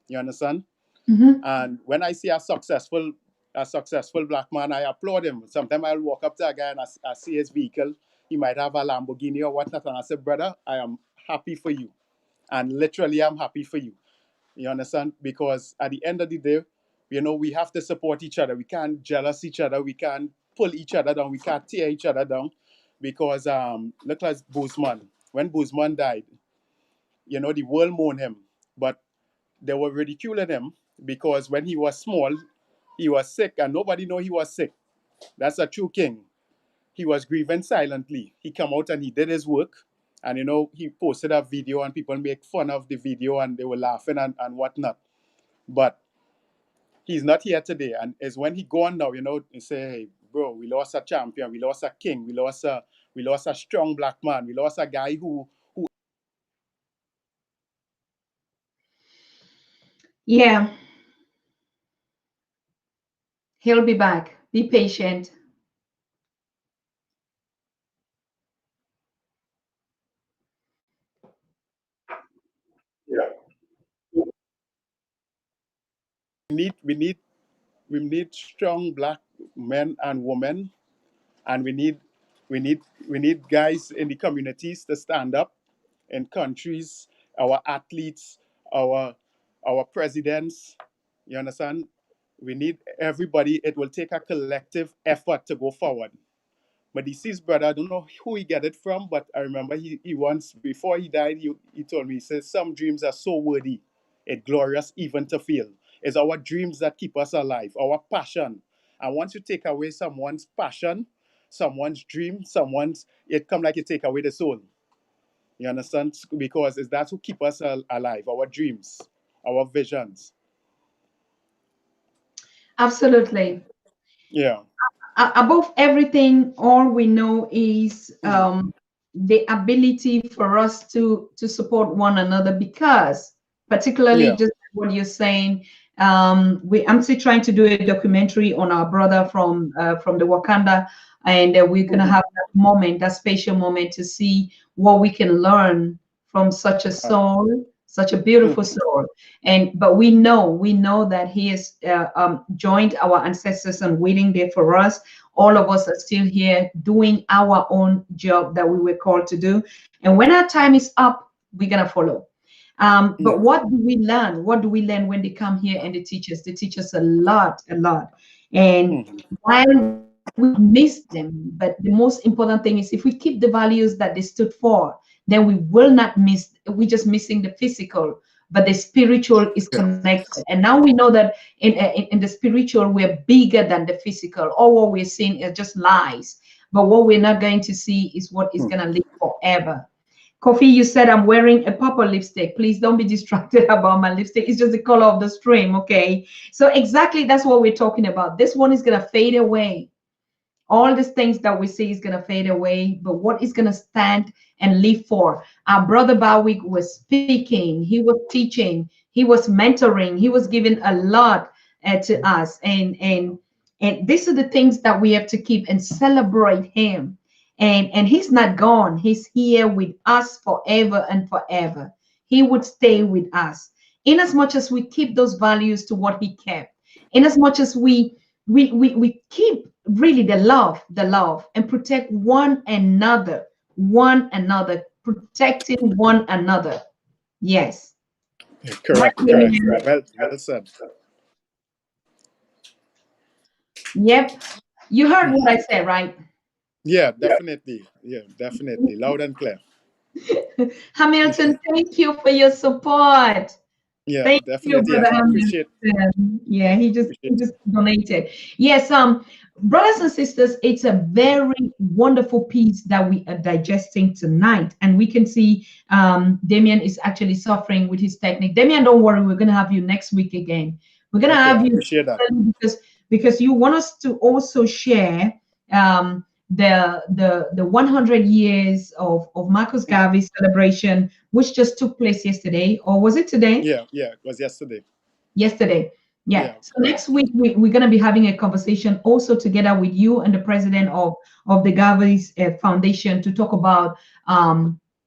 You understand?
Mhm.
And when I see a successful black man, I applaud him. Sometimes I'll walk up to a guy and I see his vehicle. He might have a Lamborghini or whatnot, and I say, brother, I am happy for you. And literally, I'm happy for you. You understand? Because at the end of the day, we have to support each other. We can't jealous each other. We can't pull each other down. We can't tear each other down. Because look like Boozman. When Boozman died, the world mourned him. But they were ridiculing him, because when he was small, he was sick and nobody know he was sick. That's a true king. He was grieving silently. He come out and he did his work, and he posted a video, and people make fun of the video, and they were laughing and whatnot. But he's not here today, and it's when he gone now, and say, hey, bro, we lost a champion, we lost a king, we lost a strong black man, we lost a guy who
Yeah, he'll be back. Be patient.
we need strong black men and women, and we need guys in the communities to stand up in countries, our athletes, our presidents. You understand? We need everybody. It will take a collective effort to go forward. My deceased brother, I don't know who he get it from, but I remember he once, before he died, he told me, he says, some dreams are so worthy, it glorious even to feel. It's our dreams that keep us alive, our passion. And once you take away someone's passion, someone's dream, it come like you take away the soul. You understand? Because it's that who keep us alive, our dreams, our visions.
Absolutely.
Yeah.
Above everything, all we know is the ability for us to support one another, because particularly
Yeah.
just what you're saying, I'm still trying to do a documentary on our brother from the Wakanda, and we're gonna have that moment, that special moment, to see what we can learn from such a soul, such a beautiful soul. But we know that he has joined our ancestors and waiting there for us. All of us are still here doing our own job that we were called to do. And when our time is up, we're gonna follow. But what do we learn? What do we learn when they come here and they teach us? They teach us a lot, a lot. And while we miss them, but the most important thing is if we keep the values that they stood for, then we will not miss. We're just missing the physical, but the spiritual is connected. And now we know that in the spiritual, we're bigger than the physical. All what we're seeing is just lies. But what we're not going to see is what is going to live forever. Kofi, you said I'm wearing a purple lipstick. Please don't be distracted about my lipstick. It's just the color of the stream, okay? So exactly that's what we're talking about. This one is going to fade away. All these things that we see is going to fade away, but what is going to stand and live for? Our brother Barwick was speaking, he was teaching, he was mentoring, he was giving a lot to us. And these are the things that we have to keep and celebrate him. And he's not gone. He's here with us forever and forever. He would stay with us. In as much as we keep those values to what he kept, in as much as we keep really the love, and protect one another, protecting one another. Yes.
Correct. Well said.
Yep. You heard what I said, right?
Yeah, definitely. Yeah, definitely. Loud and clear.
Hamilton, thank you for your support.
Yeah,
Thank you,
definitely.
Brother
I appreciate.
Hamilton. Yeah, he just donated. Yes, brothers and sisters, it's a very wonderful piece that we are digesting tonight, and we can see Damian is actually suffering with his technique. Damian, don't worry, we're gonna have you next week again. We're gonna have
I
you
appreciate that.
because you want us to also share the 100 years of Marcus Garvey's celebration, which just took place yesterday, or was it today?
Yeah, it was yesterday.
Yesterday. Yeah. So next week we're going to be having a conversation also together with you and the president of the Garvey's Foundation to talk about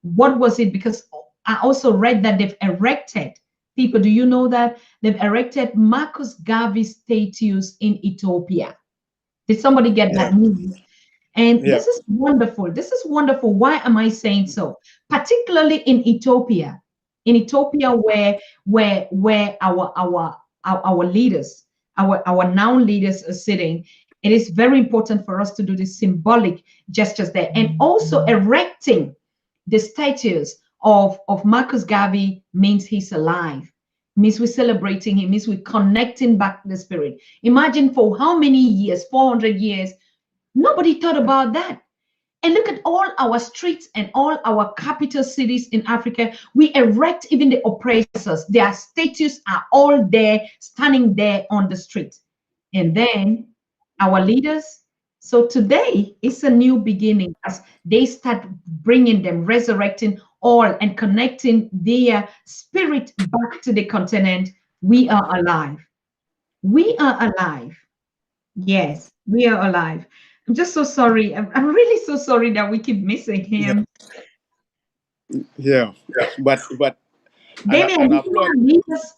what was it, because I also read that they've erected people. Do you know that they've erected Marcus Garvey statues in Ethiopia? Did somebody get that news? And this is wonderful. This is wonderful. Why am I saying so? Particularly in Ethiopia, where our leaders, our now leaders are sitting. It is very important for us to do the symbolic gestures there, and also erecting the statues of Marcus Garvey means he's alive. Means we're celebrating him. Means we're connecting back to the spirit. Imagine for how many years? 400 years. Nobody thought about that. And look at all our streets and all our capital cities in Africa. We erect even the oppressors. Their statues are all there, standing there on the street. And then our leaders. So today is a new beginning as they start bringing them, resurrecting all and connecting their spirit back to the continent. We are alive. We are alive. Yes, we are alive. I'm just so sorry. I'm really so sorry that we keep missing him.
Yeah. But
Damian,
and
do you want to lead us?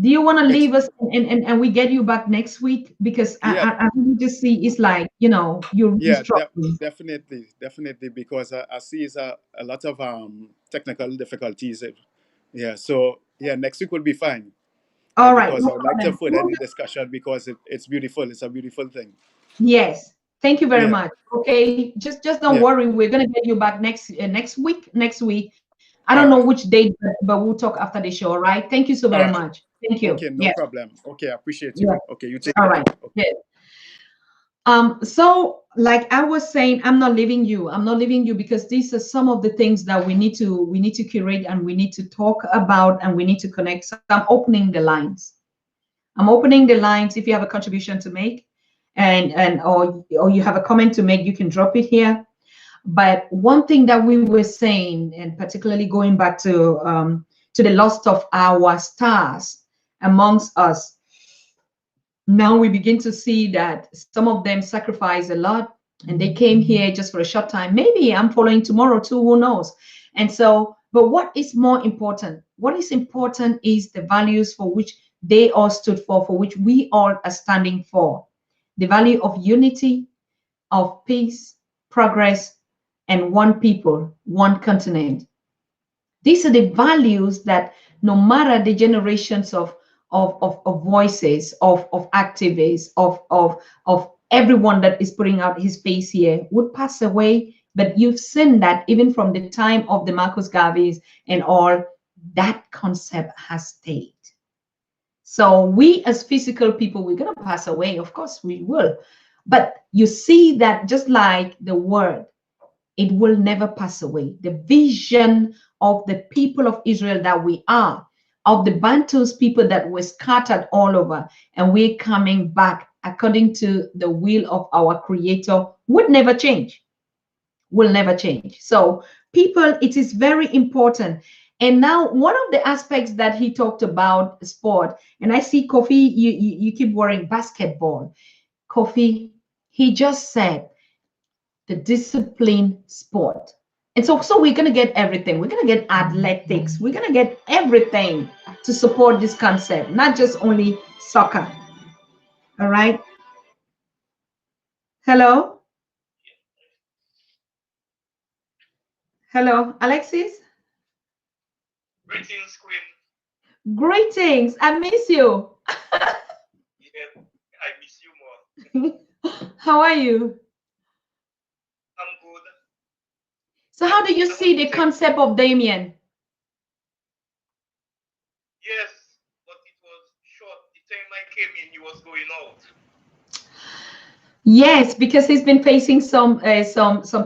Do you want to
Ex-
leave us and we get you back next week? Because
yeah,
I really just see it's like, you're really
yeah,
struggling.
definitely, because I see it's a lot of technical difficulties. Yeah, so yeah, next week will be fine.
All right,
Because
no
I would like to
problem.
further the discussion because it's beautiful. It's a beautiful thing.
Yes. Thank you very
Yeah,
much. Okay. Just don't
yeah.
worry. We're gonna get you back next week. Next week. I don't
All
know
right,
which date, but we'll talk after the show. All right. Thank you so
all
very
right.
much. Thank you.
Okay, no
Yes.
problem. Okay, I appreciate you.
Yeah.
Okay, you take
All
care.
right.
Okay.
Yes. So like I was saying, I'm not leaving you. I'm not leaving you because these are some of the things that we need to curate and we need to talk about and we need to connect. So I'm opening the lines. I'm opening the lines. If you have a contribution to make or you have a comment to make, you can drop it here. But one thing that we were saying, and particularly going back to the loss of our stars amongst us, now we begin to see that some of them sacrifice a lot and they came here just for a short time. Maybe I'm following tomorrow too, who knows? And so, but what is more important? What is important is the values for which they all stood for which we all are standing for. The value of unity, of peace, progress, and one people, one continent. These are the values that no matter the generations of voices, of activists, of everyone that is putting out his face here would pass away. But you've seen that even from the time of the Marcus Garveys and all, that concept has stayed. So we as physical people, we're going to pass away. Of course we will. But you see that just like the word, it will never pass away. The vision of the people of Israel that we are, of the Bantus people that were scattered all over, and we're coming back according to the will of our Creator, would never change. Will never change. So, people, it is very important. And now, one of the aspects that he talked about sport, and I see Kofi, you keep wearing basketball. Kofi, he just said the discipline sport. And so we're going to get everything. We're going to get athletics. We're going to get everything to support this concept, not just only soccer. All right. Hello. Hello, Alexis.
Greetings, Queen.
Greetings. I miss you.
Yeah, I miss you more.
How are you?
I'm good.
So, how do you
I want
see
to
the
thank.
concept of Damian?
Yes, but it was short. The time I came in, he was going out.
Yes, because he's been facing some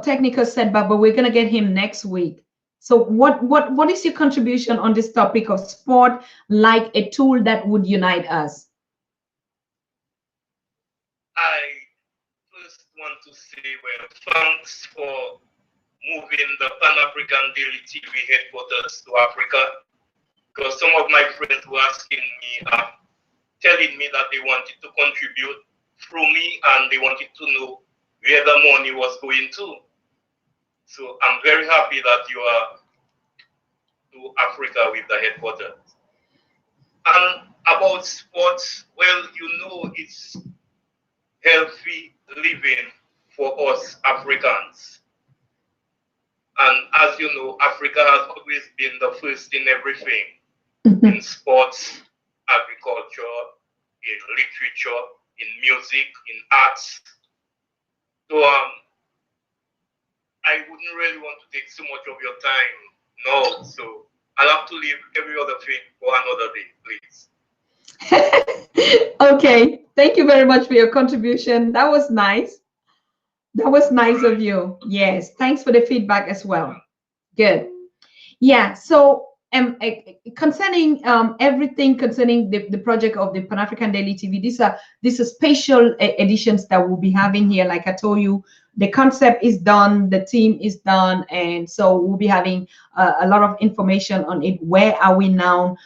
technical setback, but we're gonna get him next week. So what is your contribution on this topic of sport like a tool that would unite us?
I first want to say, well, thanks for moving the Pan African Daily TV headquarters to Africa. Because some of my friends were asking me, telling me that they wanted to contribute through me and they wanted to know where the money was going to. So I'm very happy that you are to Africa with the headquarters. And about sports, well, it's healthy living for us Africans. And as you know, Africa has always been the first in everything, in sports, agriculture, in literature, in music, in arts. So I wouldn't really want to take so much of your time now. So I'll have to leave every other thing for another day, please.
Okay, thank you very much for your contribution. That was nice. That was nice of you. Yes, thanks for the feedback as well. Good. Yeah, so concerning everything concerning the project of the Pan African Daily TV, these are special editions that we'll be having here. Like I told you, the concept is done, the team is done, and so we'll be having a lot of information on it. Where are we now?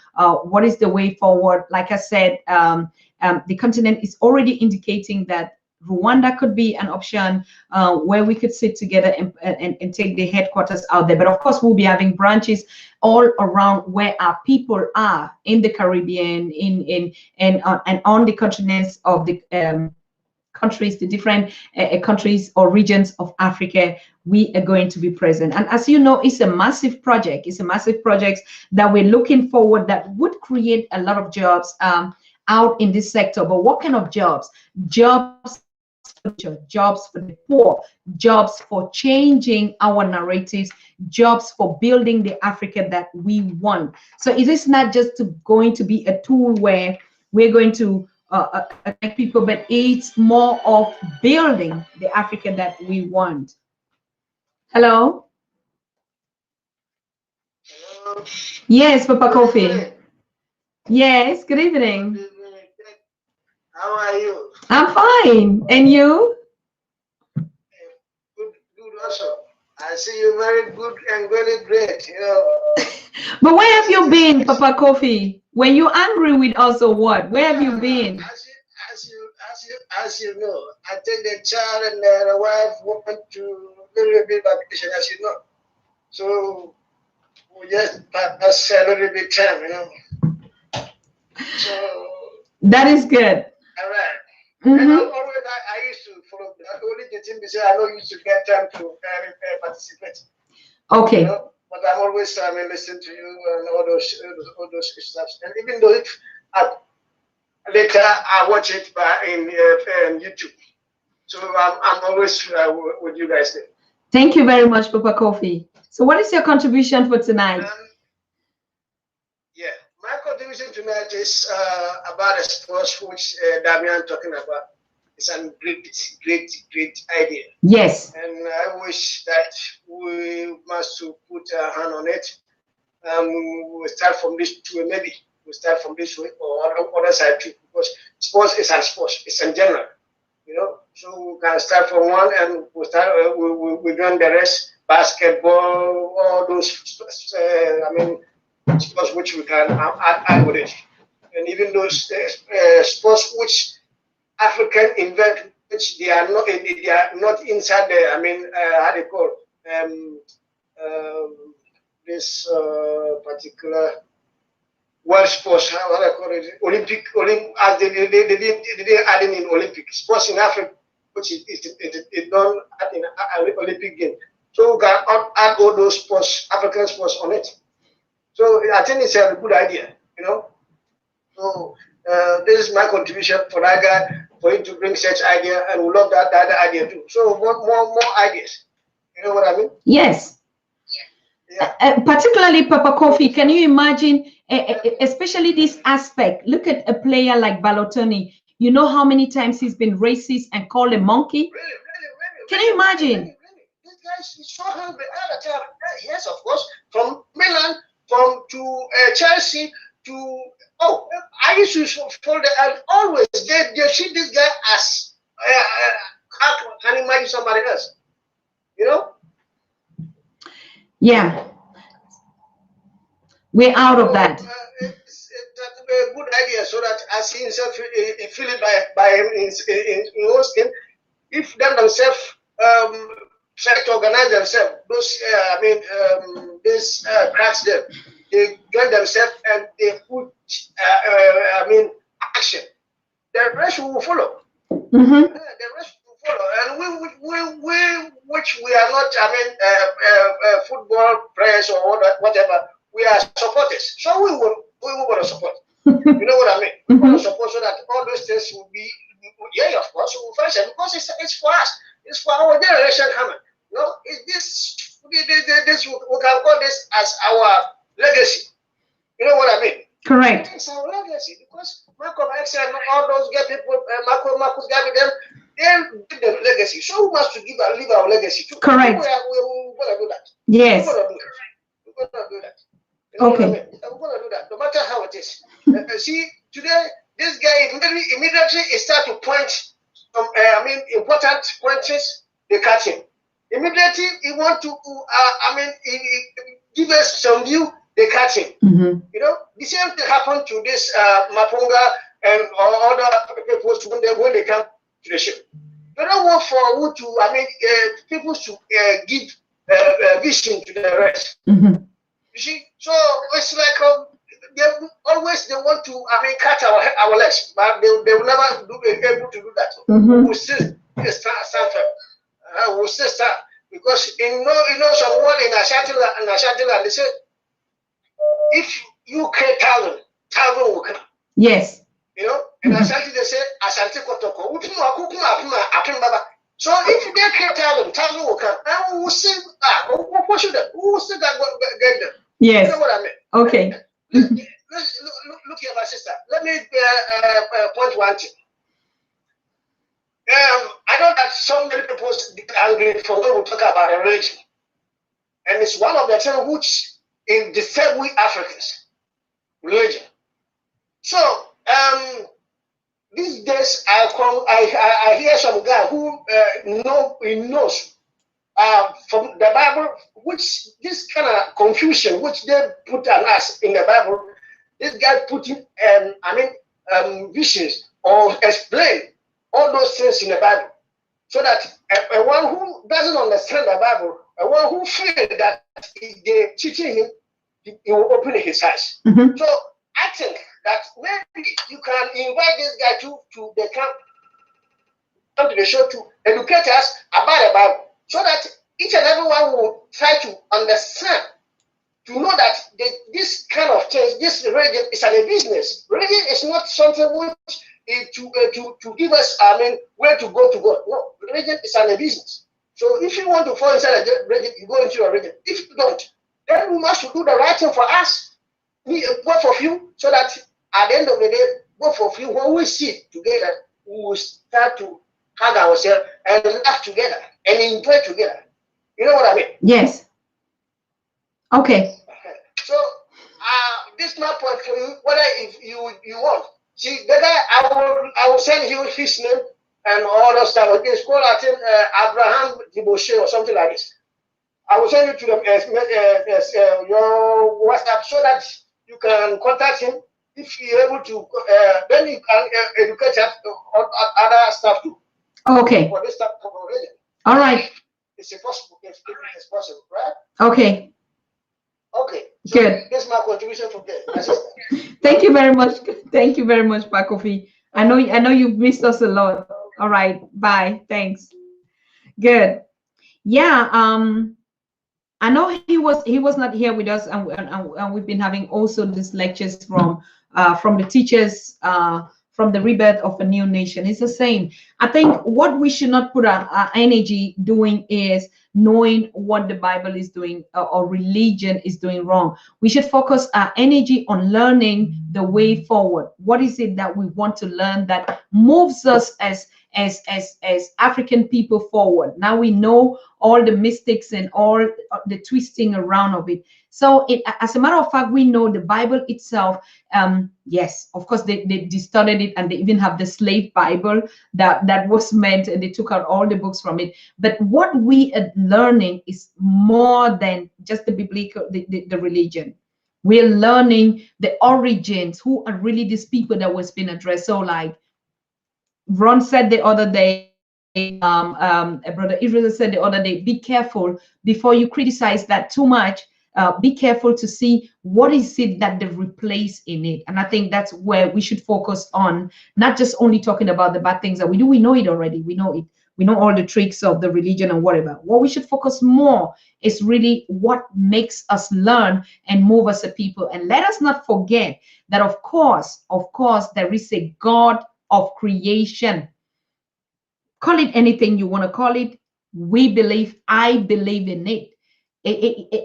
What is the way forward? Like I said, the continent is already indicating that Rwanda could be an option where we could sit together and take the headquarters out there. But of course, we'll be having branches all around where our people are in the Caribbean, and on the continents of the countries, the different countries or regions of Africa. We are going to be present. And as you know, it's a massive project. It's a massive project that we're looking forward that would create a lot of jobs out in this sector. But what kind of jobs? Jobs for the poor, jobs for changing our narratives, jobs for building the Africa that we want. So it is not just going to be a tool where we're going to connect people, but it's more of building the Africa that we want. Hello?
Hello.
Yes, Papa
Good
Kofi.
evening.
Yes, good evening.
Good evening. How are you?
I'm fine. And you?
Good, good also. I see you very good and very great, you know.
But where have you been, Papa Kofi? When you're angry with us or what? Where have you been?
As you know, I take the child and the wife went to little bit vacation, as you know. So we just pass a little bit time, you know. So
That is good.
all right.
Mhm.
And always I used to follow the only the thing is I don't used to get time to participate. You
Okay.
know, but I'm always listening to you and all those stuff. And even though if later I watch it in YouTube, so I'm always with you guys there.
Thank you very much, Papa Kofi. So what is your contribution for tonight?
Yeah, my contribution tonight is about a sports which Damian talking about. It's a great idea.
Yes.
And I wish that we must to put a hand on it. We start from this to maybe we start from this way or other side too, because sports is a sports. It's in general, you know. So we can start from one and we start. We run the rest. Basketball, all those. Sports which we can add with it, and even those sports which African invent, which they are not inside the how they call this particular world sports, how I call it, Olympic as they didn't add in Olympic sports in Africa, which it done in Olympic game. So we can add all those sports, African sports on it. So I think it's a good idea, you know. So this is my contribution for that guy, for him to bring such idea, and we love that idea too. So more ideas. You know what I mean?
Yes.
Yeah.
Particularly Papa Kofi, can you imagine, especially this aspect? Look at a player like Balotoni. You know how many times he's been racist and called a monkey?
Really.
Can you imagine?
Really. This guy is so hungry all the time. Yes, of course. From Milan, to Chelsea, to I used to follow always they see this guy as how can you imagine somebody else? You know?
Yeah. We're out of that.
It's a good idea, so that as he himself feel it by him in own skin, if them themselves try to organize themselves, those this cracks them, they join themselves and they put action. The rest will follow.
Mm-hmm.
The rest will follow, and we which we are not football players or whatever, we are supporters. So we want to support. You know what I mean? We want to support so that all those things will be. Yeah, of course, we will function because it's for us. It's for our generation coming. You know, this we can call this as our legacy. You know what I mean?
Correct.
It's our legacy because Malcolm X and all those get people, Marcus Garvey, them, they did the legacy. So we must to leave our legacy too.
Correct.
We're going to do that.
Yes.
We're going to do that. You know
Okay.
what I mean? We're going to do that, no matter how it is. See, today, this guy immediately start to point some, important pointers, they catch him. Immediately, he want to, he give us some view, they catch him.
Mm-hmm.
You know, the same thing happened to this Mapunga and other people when they come to the ship. They don't want for who to, I mean, people to give vision to the rest.
Mm-hmm.
You see, so it's like they want to, I mean, cut our legs, but they will never be able to do that.
Mm-hmm.
We'll still stand firm. We'll still stand because someone in Ashanti land, they say, if you create talent will come.
Yes.
You know, in Ashanti they say Ashanti Kotoko. So if they create talent will come. And we will see what should we will see that get them.
Yes.
You know what I mean?
Okay.
Look here, my sister. Let me point one thing. I know that so many people get angry for when we talk about religion. And it's one of the things which in the same we Africans, religion. So these days I hear some guy who knows from the Bible, which this kind of confusion which they put on us in the Bible, this guy putting visions or explain all those things in the Bible, so that a one who doesn't understand the Bible, a one who feels that if they're teaching him, he will open his eyes.
Mm-hmm.
So I think that maybe you can invite this guy to the camp, come to the show to educate us about the Bible, so that each and everyone will try to understand, to know that this kind of things, this religion is a business. Religion is not something which is to give us, where to go to God. No, religion is a business. So if you want to fall inside a religion, you go into a religion. If you don't, then we must do the right thing for us, both of you, so that at the end of the day, both of you, when we sit together, we will start to hug ourselves and laugh together and enjoy together. You know what I mean?
Yes. Okay.
So this is my point for you. Whether if you want, see the guy, I will send you his name and all that stuff. It's called, I think, Abraham Diboshe or something like this. I will send you to them your WhatsApp so that you can contact him. If you're able to, then you can educate us on other stuff too.
Okay.
For this stuff already.
All right.
It's possible. If it's possible, right?
Okay.
Okay. So
good.
That's my contribution from there.
Thank you very much. Thank you very much, Pakofi. I know you've missed us a lot. All right. Bye. Thanks. Good. Yeah. I know he was not here with us, and we've been having also these lectures from the teachers from the rebirth of a new nation. It's the same. I think what we should not put our energy doing is knowing what the Bible is doing or religion is doing wrong. We should focus our energy on learning the way forward. What is it that we want to learn that moves us as African people forward? Now we know all the mystics and all the twisting around of it. So as a matter of fact, we know the Bible itself. Yes, of course, they distorted it, and they even have the slave Bible that was meant, and they took out all the books from it. But what we are learning is more than just the biblical, the religion. We're learning the origins, who are really these people that was being addressed. So like Ron said the other day, Brother Israel said the other day, be careful before you criticize that too much. Be careful to see what is it that they replace in it. And I think that's where we should focus on, not just only talking about the bad things that we do. We know it already. We know it. We know all the tricks of the religion and whatever. What we should focus more is really what makes us learn and move as a people. And let us not forget that, of course, there is a God of creation. Call it anything you want to call it. I believe in it.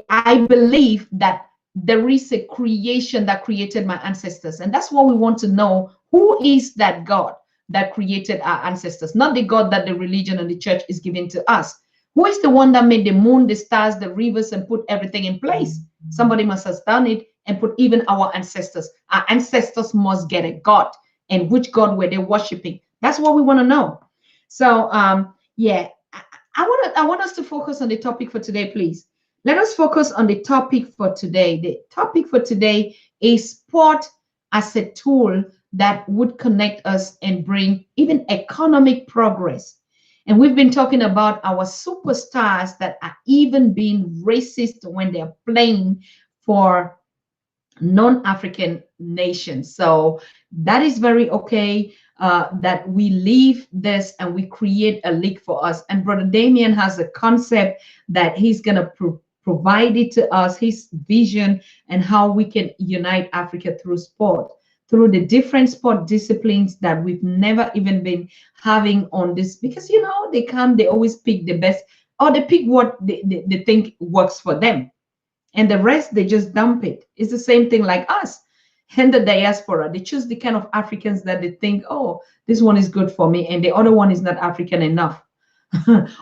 I believe that there is a creation that created my ancestors. And that's what we want to know. Who is that God that created our ancestors? Not the God that the religion and the church is giving to us. Who is the one that made the moon, the stars, the rivers, and put everything in place? Somebody must have done it and put even our ancestors. Our ancestors must get a God. And which God were they worshiping? That's what we want to know. So, yeah, I want us to focus on the topic for today, please. Let us focus on the topic for today. The topic for today is sport as a tool that would connect us and bring even economic progress. And we've been talking about our superstars that are even being racist when they're playing for non-African nations. So that is very okay, that we leave this and we create a league for us. And Brother Damian has a concept that he's going to provide it to us, his vision, and how we can unite Africa through sport, through the different sport disciplines that we've never even been having on this. Because, you know, they come, they always pick the best, or they pick what they think works for them, and the rest they just dump it. It's the same thing like us and the diaspora. They choose the kind of Africans that they think, oh, this one is good for me, and the other one is not African enough.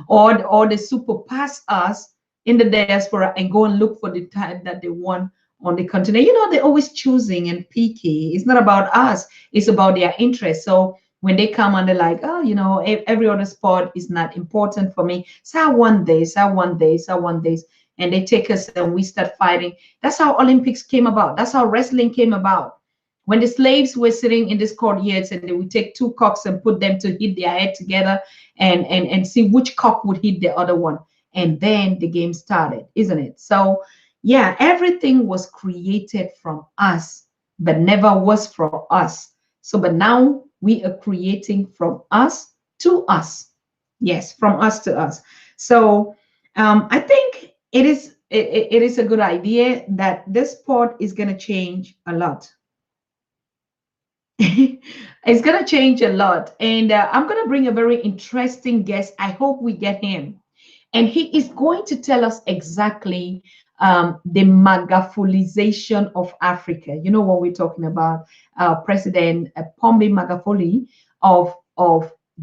or they super pass us in the diaspora and go and look for the type that they want on the continent. You know, they're always choosing and picky. It's not about us, it's about their interest. So when they come and they're like, oh, you know, every other sport is not important for me, so I want this, I want this, I want this, and they take us and we start fighting. That's how Olympics came about. That's how wrestling came about. When the slaves were sitting in this courtyards, and they would take two cocks and put them to hit their head together, and see which cock would hit the other one. And then the game started, isn't it? So yeah, everything was created from us, but never was for us. So, but now we are creating from us to us. Yes, from us to us. So I think it is a good idea that this sport is going to change a lot. It's going to change a lot. And I'm going to bring a very interesting guest. I hope we get him. And he is going to tell us exactly the magafolization of Africa. You know what we're talking about? President Pombe Magufuli of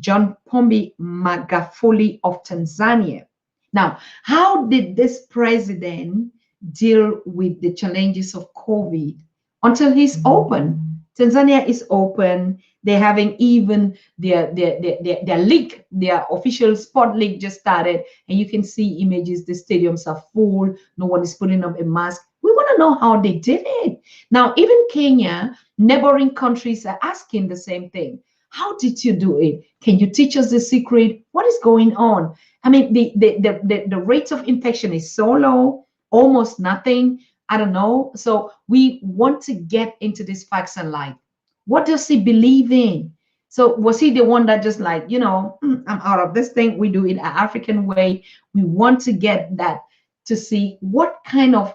John Pombe Magufuli of Tanzania. Now, how did this president deal with the challenges of COVID until he's open? Tanzania is open. They're having even their league, their official sport league just started, and you can see images. The stadiums are full. No one is putting up a mask. We want to know how they did it. Now, even Kenya, neighboring countries are asking the same thing. How did you do it? Can you teach us the secret? What is going on? I mean, the rate of infection is so low, almost nothing. I don't know. So we want to get into this facts and light. What does he believe in? So was he the one that just like, you know, I'm out of this thing. We do it an African way. We want to get that to see what kind of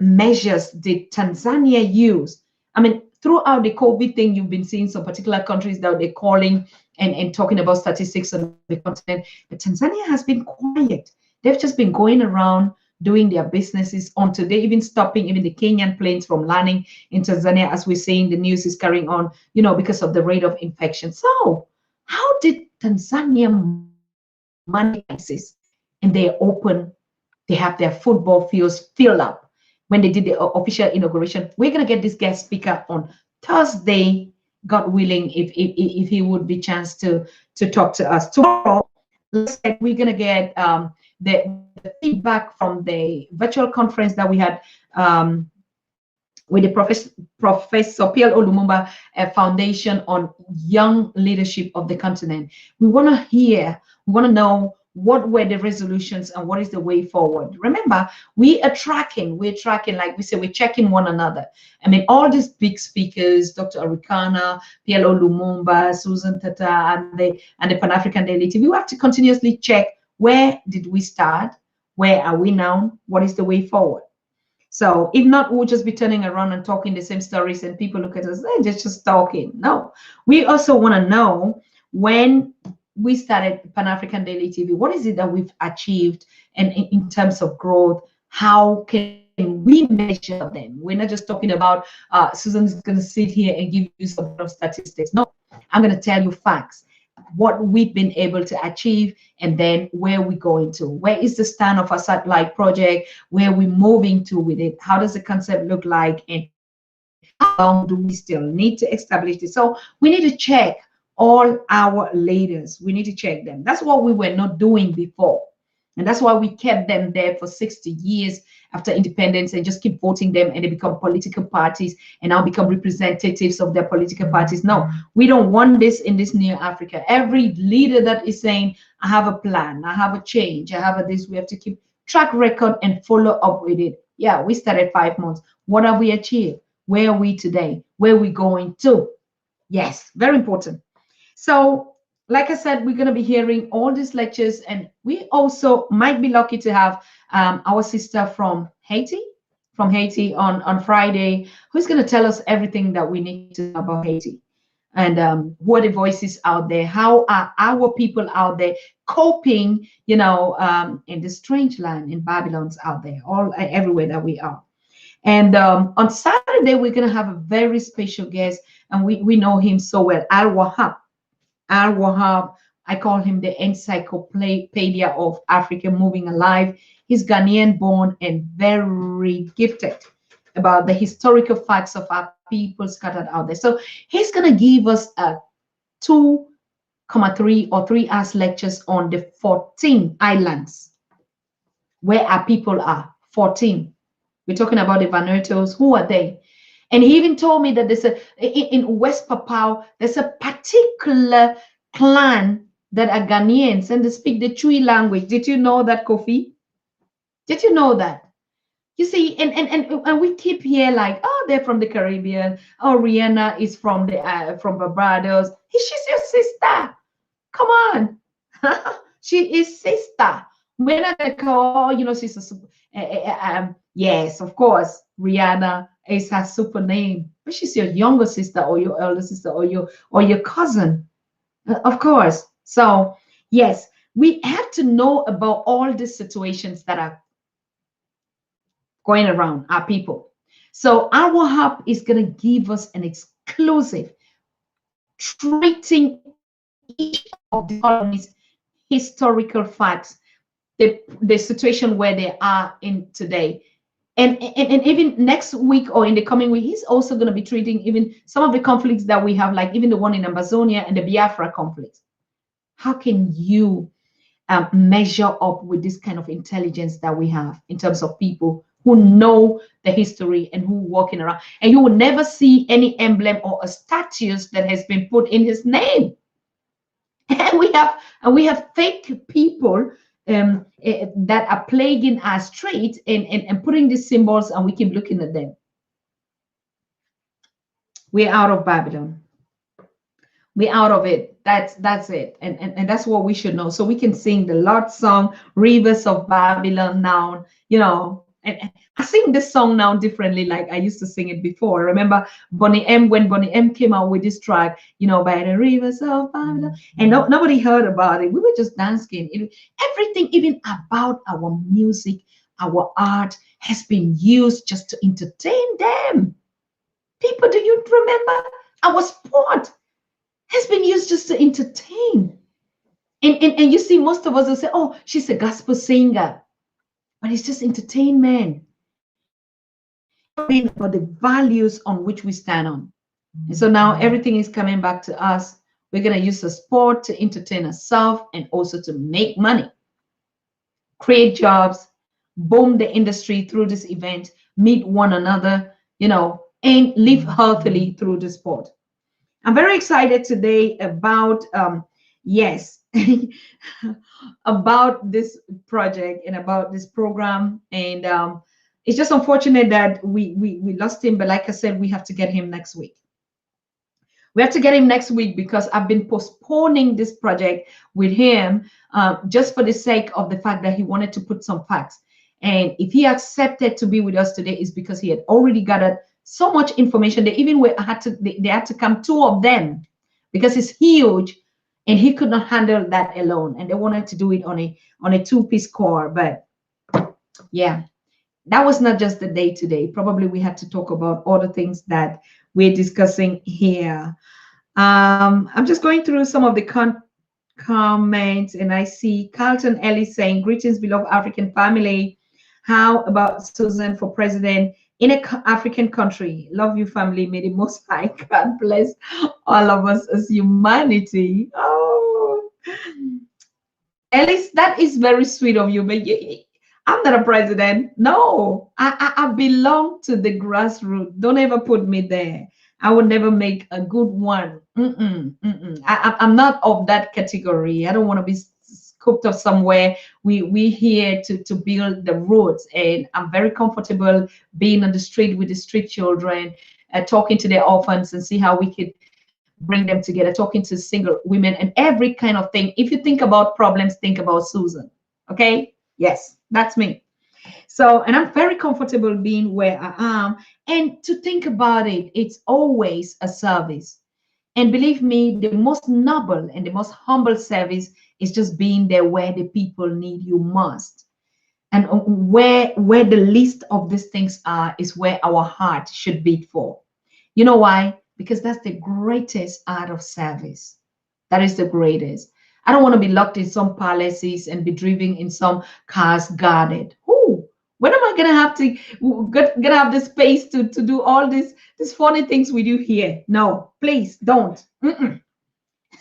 measures did Tanzania use. I mean, throughout the COVID thing, you've been seeing some particular countries that they're calling and talking about statistics on the continent. But Tanzania has been quiet. They've just been going around doing their businesses on today, even stopping even the Kenyan planes from landing in Tanzania, as we're saying, the news is carrying on, you know, because of the rate of infection. So how did Tanzania manage this? And they're open, they have their football fields filled up. When they did the official inauguration, we're going to get this guest speaker on Thursday, God willing, if he would be chance to talk to us. Tomorrow, let's say we're going to get the feedback from the virtual conference that we had with the Professor Pierre Olumumba Foundation on young leadership of the continent. We want to hear, we want to know what were the resolutions and what is the way forward. Remember, we're tracking, like we say, we're checking one another. I mean, all these big speakers, Dr. Arikana, Pierre Olumumba, Susan Tata, and the Pan-African Daily TV, we have to continuously check, where did we start? Where are we now? What is the way forward? So if not, we'll just be turning around and talking the same stories, and people look at us, they're just talking. No, we also want to know, when we started Pan-African Daily TV, what is it that we've achieved, and in terms of growth, how can we measure them? We're not just talking about Susan's going to sit here and give you some of statistics. No, I'm going to tell you facts, what we've been able to achieve, and then where we're going to. Where is the stand of our satellite project? Where we're moving to with it? How does the concept look like? And how long do we still need to establish this? So we need to check all our leaders. We need to check them. That's what we were not doing before. And that's why we kept them there for 60 years after independence and just keep voting them, and they become political parties and now become representatives of their political parties. No, we don't want this in this new Africa. Every leader that is saying, I have a plan, I have a change, I have a this, we have to keep track record and follow up with it. Yeah, we started 5 months. What have we achieved? Where are we today? Where are we going to? Yes, very important. So, like I said, we're going to be hearing all these lectures, and we also might be lucky to have our sister from Haiti on Friday, who's going to tell us everything that we need to know about Haiti, and who are the voices out there, how are our people out there coping, in the strange land, in Babylon's out there, all everywhere that we are. And on Saturday, we're going to have a very special guest, and we know him so well, Al-Wahab. I call him the encyclopedia of Africa moving alive. He's Ghanaian born and very gifted about the historical facts of our people scattered out there. So he's going to give us a 2,3 or 3 hours lectures on the 14 islands where our people are. 14. We're talking about the Vanuatu's. Who are they? And he even told me that there's in West Papua, there's a particular clan that are Ghanaians and they speak the Chui language. Did you know that, Kofi? Did you know that? You see, and we keep here like, oh, they're from the Caribbean. Oh, Rihanna is from Barbados. She's your sister. Come on. She is sister. We're not gonna call, she's a yes, of course, Rihanna is her super name, but she's your younger sister or your elder sister or your cousin, of course. So yes, we have to know about all these situations that are going around our people. So our hub is going to give us an exclusive treating each of the colonies historical facts, the situation where they are in today. And even next week or in the coming week, he's also going to be treating even some of the conflicts that we have, like even the one in Amazonia and the Biafra conflict. How can you measure up with this kind of intelligence that we have in terms of people who know the history and who walking around? And you will never see any emblem or a statue that has been put in his name. And we have fake people that are plaguing our streets and putting these symbols, and we keep looking at them. We're out of Babylon. We're out of it. That's it. And that's what we should know. So we can sing the Lord song, Rivers of Babylon now, And I sing this song now differently, like I used to sing it before. I remember Bonnie M, when Bonnie M came out with this track, by the rivers of Babylon, and nobody heard about it. We were just dancing. Everything, even about our music, our art, has been used just to entertain them. People, do you remember? Our sport has been used just to entertain. And you see, most of us will say, oh, she's a gospel singer. But it's just entertainment. About the values on which we stand on. And so now everything is coming back to us. We're going to use the sport to entertain ourselves and also to make money, create jobs, boom the industry through this event, meet one another, and live healthily through the sport. I'm very excited today about, about this project and about this program. And it's just unfortunate that we lost him. But like I said, we have to get him next week. We have to get him next week because I've been postponing this project with him just for the sake of the fact that he wanted to put some facts. And if he accepted to be with us today, is because he had already gathered so much information. They even they had to come, 2 of them, because it's huge. And he could not handle that alone, and they wanted to do it on a 2-piece core. But yeah, that was not just the day today. Probably we had to talk about all the things that we're discussing here. I'm just going through some of the comments, and I see Carlton Ellis saying, greetings, beloved African family. How about Susan for president in an African country? Love you, family. May the Most High God bless all of us as humanity. Oh, Ellis, that is very sweet of you, but I'm not a president. No, I belong to the grassroots. Don't ever put me there. I would never make a good one. I'm not of that category. I don't want to be scooped up somewhere. We here to build the roots, and I'm very comfortable being on the street with the street children, talking to their orphans and see how we could bring them together, talking to single women and every kind of thing. If you think about problems, think about Susan. Okay? Yes, that's me. So, and I'm very comfortable being where I am. And to think about it, it's always a service. And believe me, the most noble and the most humble service is just being there where the people need you most. And where the least of these things are is where our heart should beat for. You know why? Because that's the greatest art of service. That is the greatest. I don't want to be locked in some palaces and be driven in some cars guarded. Who? When am I gonna have the space to do all these funny things we do here? No, please don't.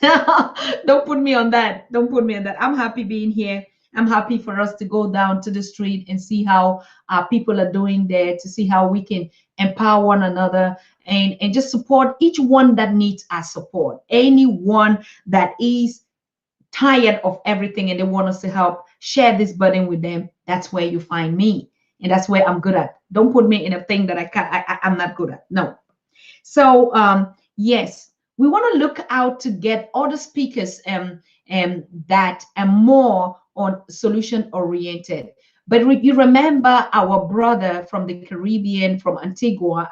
Don't put me on that. Don't put me on that. I'm happy being here. I'm happy for us to go down to the street and see how people are doing there, to see how we can empower one another and just support each one that needs our support. Anyone that is tired of everything and they want us to help share this burden with them, that's where you find me. And that's where I'm good at. Don't put me in a thing that I'm not good at. No. So yes, we want to look out to get other speakers that are more on solution oriented. But you remember our brother from the Caribbean, from Antigua.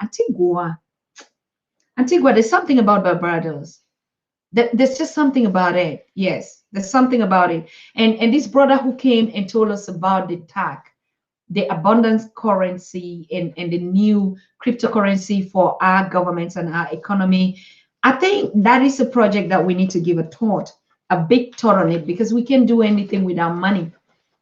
There's something about Barbados. There's just something about it. Yes, there's something about it. And this brother who came and told us about the TAC, the abundance currency and the new cryptocurrency for our governments and our economy. I think that is a project that we need to give a big thought on it, because we can't do anything without money.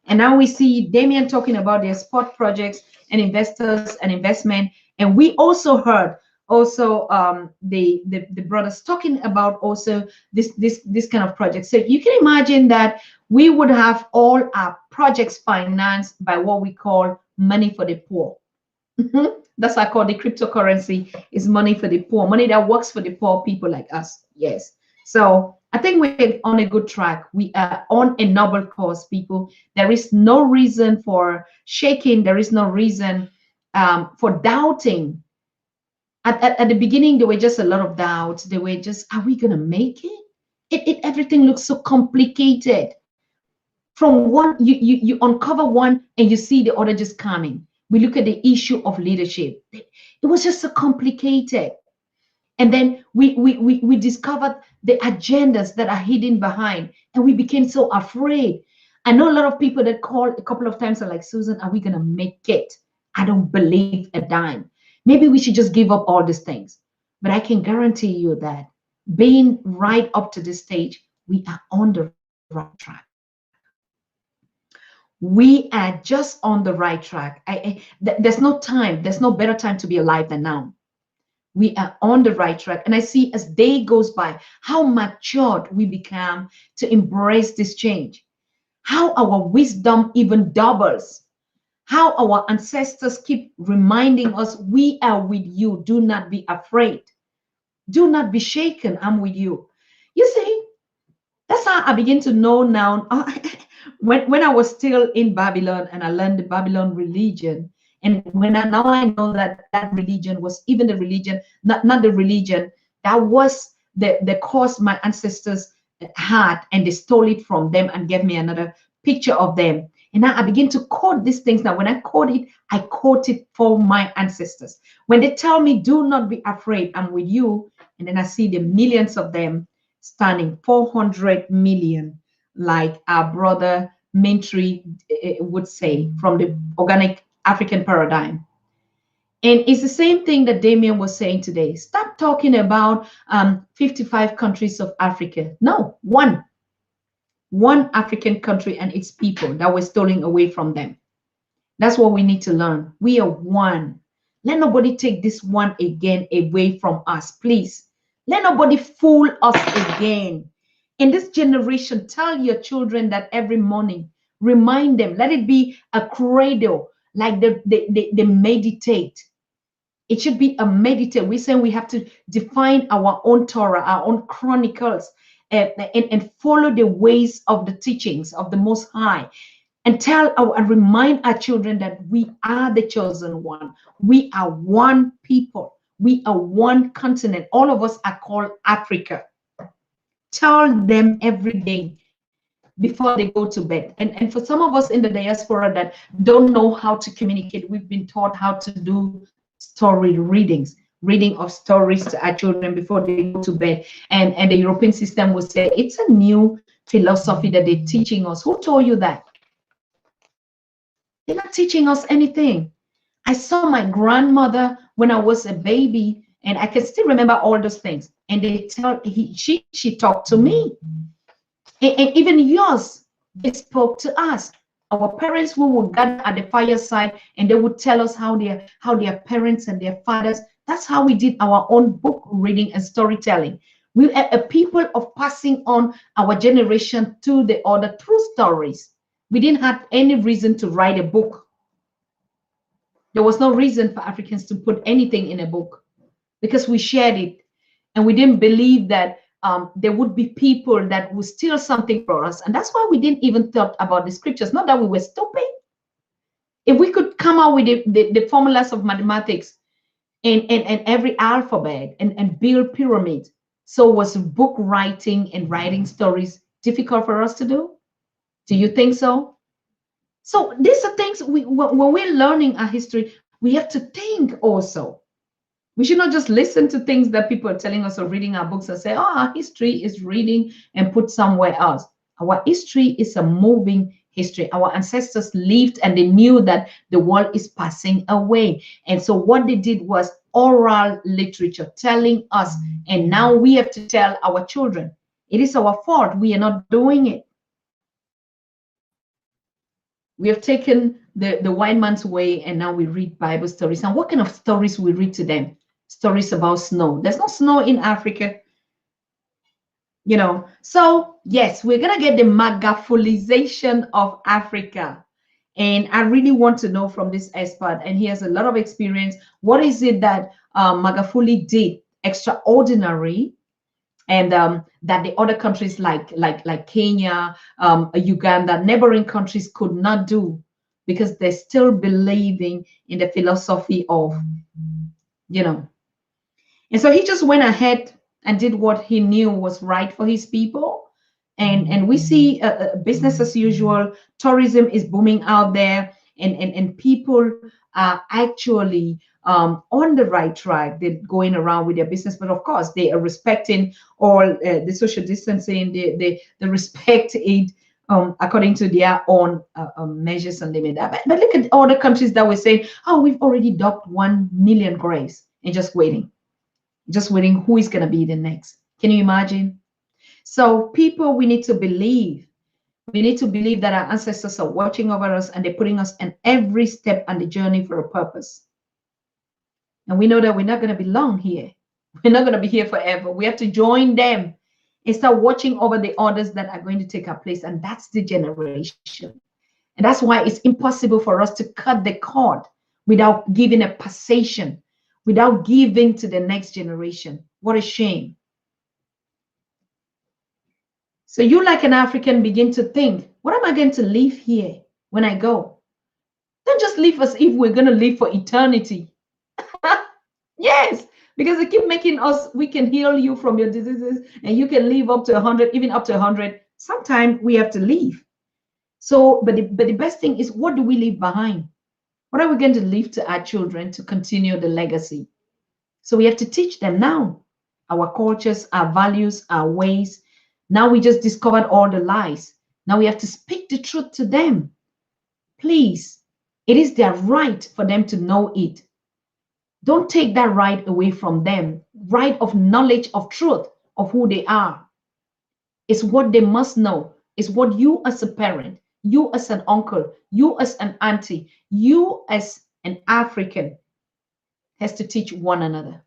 And now we see Damian talking about their sport projects and investors and investment. And we also heard the brothers talking about also this kind of project. So you can imagine that we would have all our projects financed by what we call money for the poor. That's what I call the cryptocurrency is money for the poor, money that works for the poor people like us. Yes. So I think we're on a good track. We are on a noble cause, people. There is no reason for shaking. There is no reason for doubting. At the beginning, there were just a lot of doubts. They were just, are we going to make it? Everything looks so complicated. From one, you uncover one and you see the other just coming. We look at the issue of leadership. It was just so complicated. And then we discovered the agendas that are hidden behind, and we became so afraid. I know a lot of people that call a couple of times are like, Susan, are we going to make it? I don't believe a dime. Maybe we should just give up all these things. But I can guarantee you that being right up to this stage, we are on the right track. We are just on the right track. There's no time. There's no better time to be alive than now. We are on the right track. And I see as day goes by, how matured we become to embrace this change, how our wisdom even doubles, how our ancestors keep reminding us, we are with you. Do not be afraid. Do not be shaken. I'm with you. You see, that's how I begin to know now. When I was still in Babylon and I learned the Babylon religion, and now I know that religion was even the religion, not the religion, that was the cause my ancestors had, and they stole it from them and gave me another picture of them. And now I begin to quote these things. Now, when I quote it for my ancestors. When they tell me, do not be afraid, I'm with you. And then I see the millions of them standing, 400 million, like our brother Mintry would say, from the organic African paradigm. And it's the same thing that Damian was saying today. Stop talking about 55 countries of Africa. No, one African country and its people that we're stealing away from them. That's what we need to learn. We are one. Let nobody take this one again away from us, please. Let nobody fool us again. In this generation, tell your children that every morning. Remind them. Let it be a cradle, like they meditate. It should be a meditate. We're saying we have to define our own Torah, our own chronicles, and follow the ways of the teachings of the Most High. And and remind our children that we are the chosen one. We are one people. We are one continent. All of us are called Africa. Tell them every day before they go to bed. And for some of us in the diaspora that don't know how to communicate, we've been taught how to do story readings, reading of stories to our children before they go to bed. And the European system will say it's a new philosophy that they're teaching us. Who told you that? They're not teaching us anything. I saw my grandmother when I was a baby, and I can still remember all those things. And she talked to me. And even yours, they spoke to us. Our parents who would gather at the fireside, and they would tell us how their parents and their fathers. That's how we did our own book reading and storytelling. We are a people of passing on our generation to the other through stories. We didn't have any reason to write a book. There was no reason for Africans to put anything in a book because we shared it, and we didn't believe that there would be people that would steal something from us. And that's why we didn't even thought about the scriptures. Not that we were stupid. If we could come out with the formulas of mathematics and every alphabet and build pyramids, so was book writing and writing stories difficult for us to do? Do you think so? So these are things when we're learning our history, we have to think also. We should not just listen to things that people are telling us or reading our books and say, oh, our history is reading and put somewhere else. Our history is a moving history. Our ancestors lived and they knew that the world is passing away. And so what they did was oral literature telling us, and now we have to tell our children. It is our fault. We are not doing it. We have taken the white man's way, and now we read Bible stories. And what kind of stories we read to them? Stories about snow. There's no snow in Africa, you know. So yes, we're gonna get the Magafulization of Africa, and I really want to know from this expert, and he has a lot of experience. What is it that Magafuli did extraordinary, and that the other countries like Kenya, Uganda, neighboring countries could not do, because they're still believing in the philosophy of, you know. And so he just went ahead and did what he knew was right for his people. And we see business as usual. Tourism is booming out there, and people are actually on the right track. They're going around with their business, but of course they are respecting all the social distancing. They respect it according to their own measures and limit. But look at all the countries that were saying, oh, we've already docked 1 million graves, and just waiting who is going to be the next. Can you imagine? So people, we need to believe. We need to believe that our ancestors are watching over us, and they're putting us in every step on the journey for a purpose. And we know that we're not going to be long here. We're not going to be here forever. We have to join them and start watching over the others that are going to take our place. And that's the generation. And that's why it's impossible for us to cut the cord without giving a passation, without giving to the next generation. What a shame. So you, like an African, begin to think, what am I going to leave here when I go? Don't just leave us if we're going to live for eternity. Yes, because they keep making us, we can heal you from your diseases, and you can live up to 100, even up to 100. Sometimes we have to leave. So, but the best thing is, what do we leave behind? What are we going to leave to our children to continue the legacy? So we have to teach them now our cultures, our values, our ways. Now we just discovered all the lies. Now we have to speak the truth to them. Please, it is their right for them to know it. Don't take that right away from them. Right of knowledge of truth of who they are. It's what they must know. It's what you as a parent, you as an uncle, you as an auntie, you as an African has to teach one another.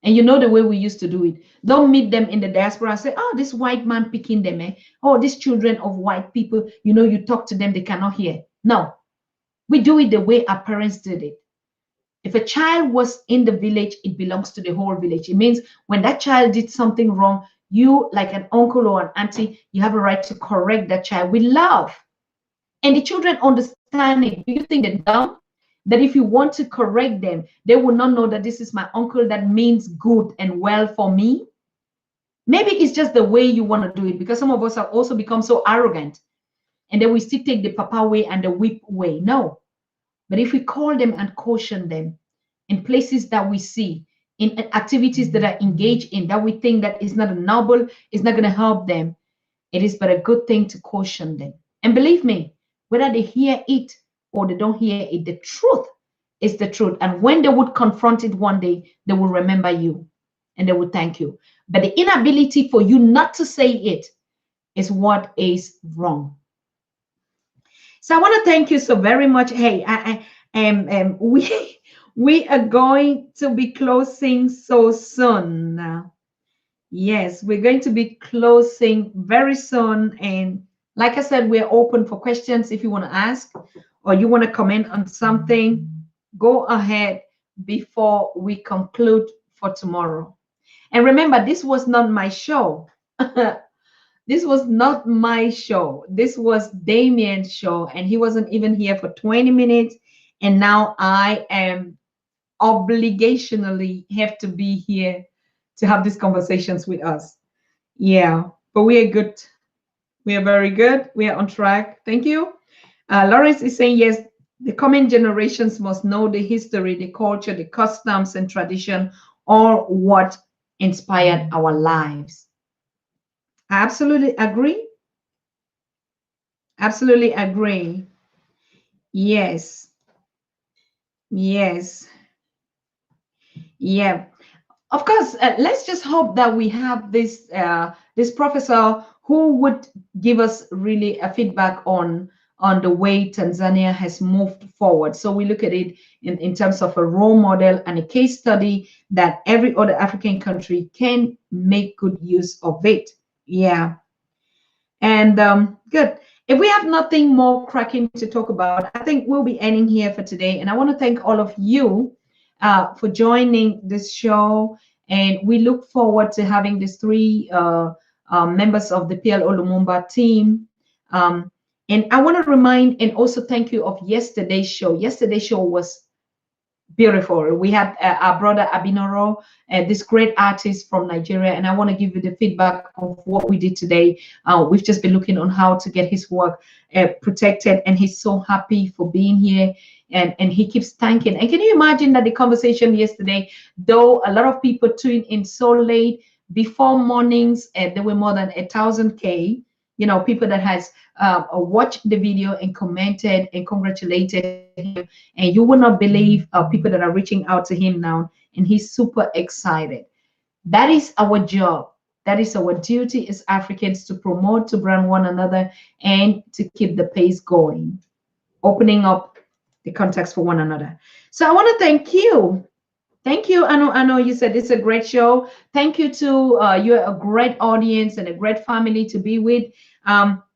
And you know the way we used to do it. Don't meet them in the diaspora and say, oh, this white man picking them, eh? Oh, these children of white people, you know, you talk to them, they cannot hear. No, we do it the way our parents did it. If a child was in the village, it belongs to the whole village. It means when that child did something wrong, you, like an uncle or an auntie, you have a right to correct that child with love. And the children understand it. Do you think they're dumb? That if you want to correct them, they will not know that this is my uncle that means good and well for me? Maybe it's just the way you want to do it, because some of us have also become so arrogant. And then we still take the papa way and the whip way. No. But if we call them and caution them in places that we see, in activities that are engaged in, that we think that is not a noble, is not going to help them, it is but a good thing to caution them. And believe me, whether they hear it or they don't hear it, the truth is the truth. And when they would confront it one day, they will remember you and they will thank you. But the inability for you not to say it is what is wrong. So I want to thank you so very much. Hey, we are going to be closing so soon now. Yes, we're going to be closing very soon. And like I said, we're open for questions. If you want to ask or you want to comment on something, go ahead before we conclude for tomorrow. And remember, this was not my show. This was not my show. This was Damian's show, and he wasn't even here for 20 minutes. And now I am obligationally have to be here to have these conversations with us. Yeah, but we are good. We are very good. We are on track. Thank you. Lawrence is saying, yes, the coming generations must know the history, the culture, the customs and tradition, all what inspired our lives. I absolutely agree. Absolutely agree. Yes. Yes. Yeah. Of course, let's just hope that we have this professor who would give us really a feedback on the way Tanzania has moved forward. So we look at it in terms of a role model and a case study that every other African country can make good use of it. Yeah. And good. If we have nothing more cracking to talk about, I think we'll be ending here for today. And I want to thank all of you for joining this show. And we look forward to having these three members of the PL Lumumba team. And I want to remind and also thank you of yesterday's show. Yesterday's show was beautiful. We had our brother Abinoro, this great artist from Nigeria, and I want to give you the feedback of what we did today. We've just been looking on how to get his work protected, and he's so happy for being here, and he keeps thanking. And can you imagine that the conversation yesterday, though a lot of people tuned in so late, before mornings, there were more than 1,000K, you know, people that has watched the video and commented and congratulated him. And you will not believe people that are reaching out to him now, and he's super excited. That is our job. That is our duty as Africans, to promote, to brand one another, and to keep the pace going, opening up the contacts for one another. So I want to thank you. Thank you. I know you said it's a great show. Thank you to you're a great audience and a great family to be with.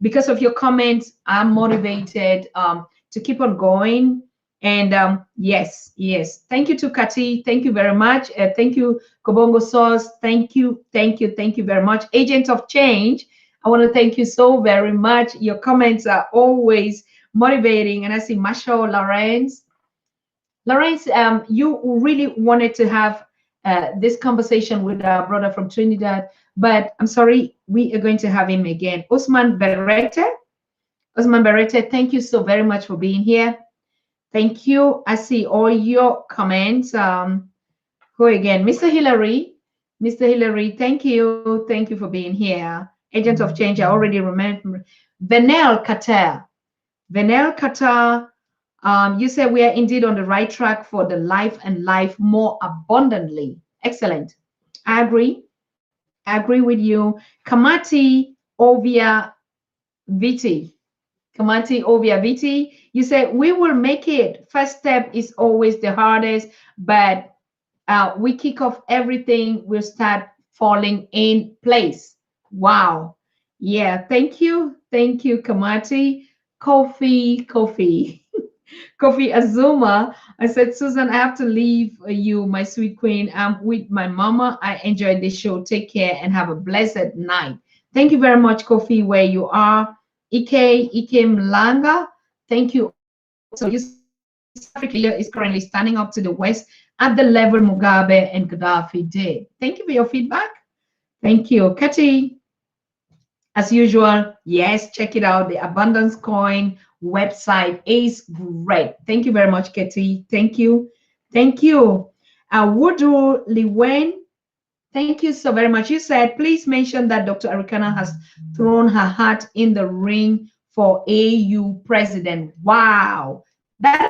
Because of your comments, I'm motivated to keep on going. And yes. Thank you to Kati. Thank you very much. Thank you, Kobongo Sauce. Thank you very much. Agent of Change, I want to thank you so very much. Your comments are always motivating. And I see Marshall Lawrence. Lawrence, you really wanted to have this conversation with our brother from Trinidad, but I'm sorry, we are going to have him again. Osman Berete, thank you so very much for being here. Thank you. I see all your comments. Who again? Mr. Hillary, thank you for being here. Agent of Change, I already remember. Venel Qatar. You said we are indeed on the right track for the life and life more abundantly. Excellent. I agree with you. Kamati Ovia Viti, you said we will make it. First step is always the hardest, but we kick off everything will start falling in place. Wow. Yeah, thank you, Kamati. Kofi Kofi Azuma. I said, Susan, I have to leave you, my sweet queen. I'm with my mama. I enjoyed the show. Take care and have a blessed night. Thank you very much, Kofi, where you are. Ike Mlanga, thank you also. You said East Africa is currently standing up to the West at the level Mugabe and Gaddafi did. Thank you for your feedback. Thank you. Katie, as usual, yes, check it out. The Abundance Coin website is great. Thank you very much, Katie. Thank you. Thank you. Woodrow Liwen, thank you so very much. You said, please mention that Dr. Arikana has thrown her hat in the ring for AU president. Wow. That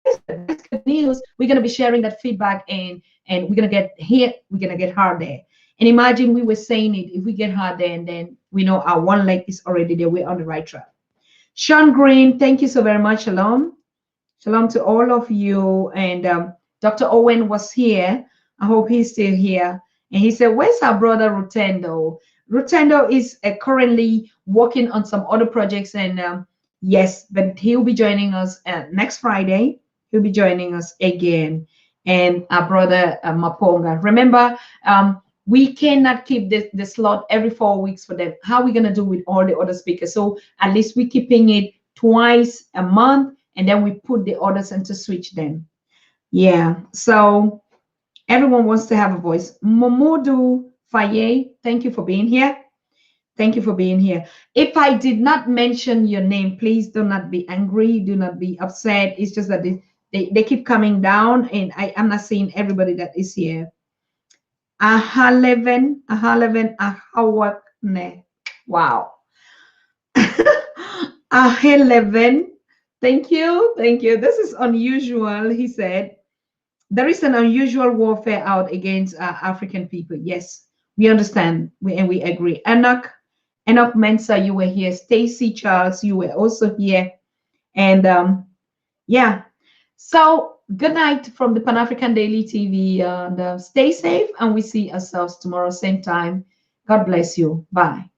is good. That's good news. We're going to be sharing that feedback and we're going to get here. We're going to get her there. And imagine we were saying it, if we get her there and then we know our one leg is already there. We're on the right track. Sean Green, thank you so very much. Shalom. Shalom to all of you. And Dr. Owen was here. I hope he's still here. And he said, where's our brother Rotendo? Rotendo is currently working on some other projects. And yes, but he'll be joining us next Friday. He'll be joining us again. And our brother Maponga. Remember, we cannot keep the slot every 4 weeks for them. How are we going to do with all the other speakers? So at least we're keeping it twice a month. And then we put the others and to switch them. Yeah. So everyone wants to have a voice. Momodu Faye, thank you for being here. Thank you for being here. If I did not mention your name, please do not be angry. Do not be upset. It's just that they keep coming down and I'm not seeing everybody that is here. Ahaleven, Ahawakne. Wow. Ahaleven. Thank you. This is unusual, he said. There is an unusual warfare out against African people. Yes, we understand and we agree. Enoch Mensa, you were here. Stacy Charles, you were also here. And yeah, so good night from the Pan-African Daily TV. And stay safe and we see ourselves tomorrow, same time. God bless you. Bye.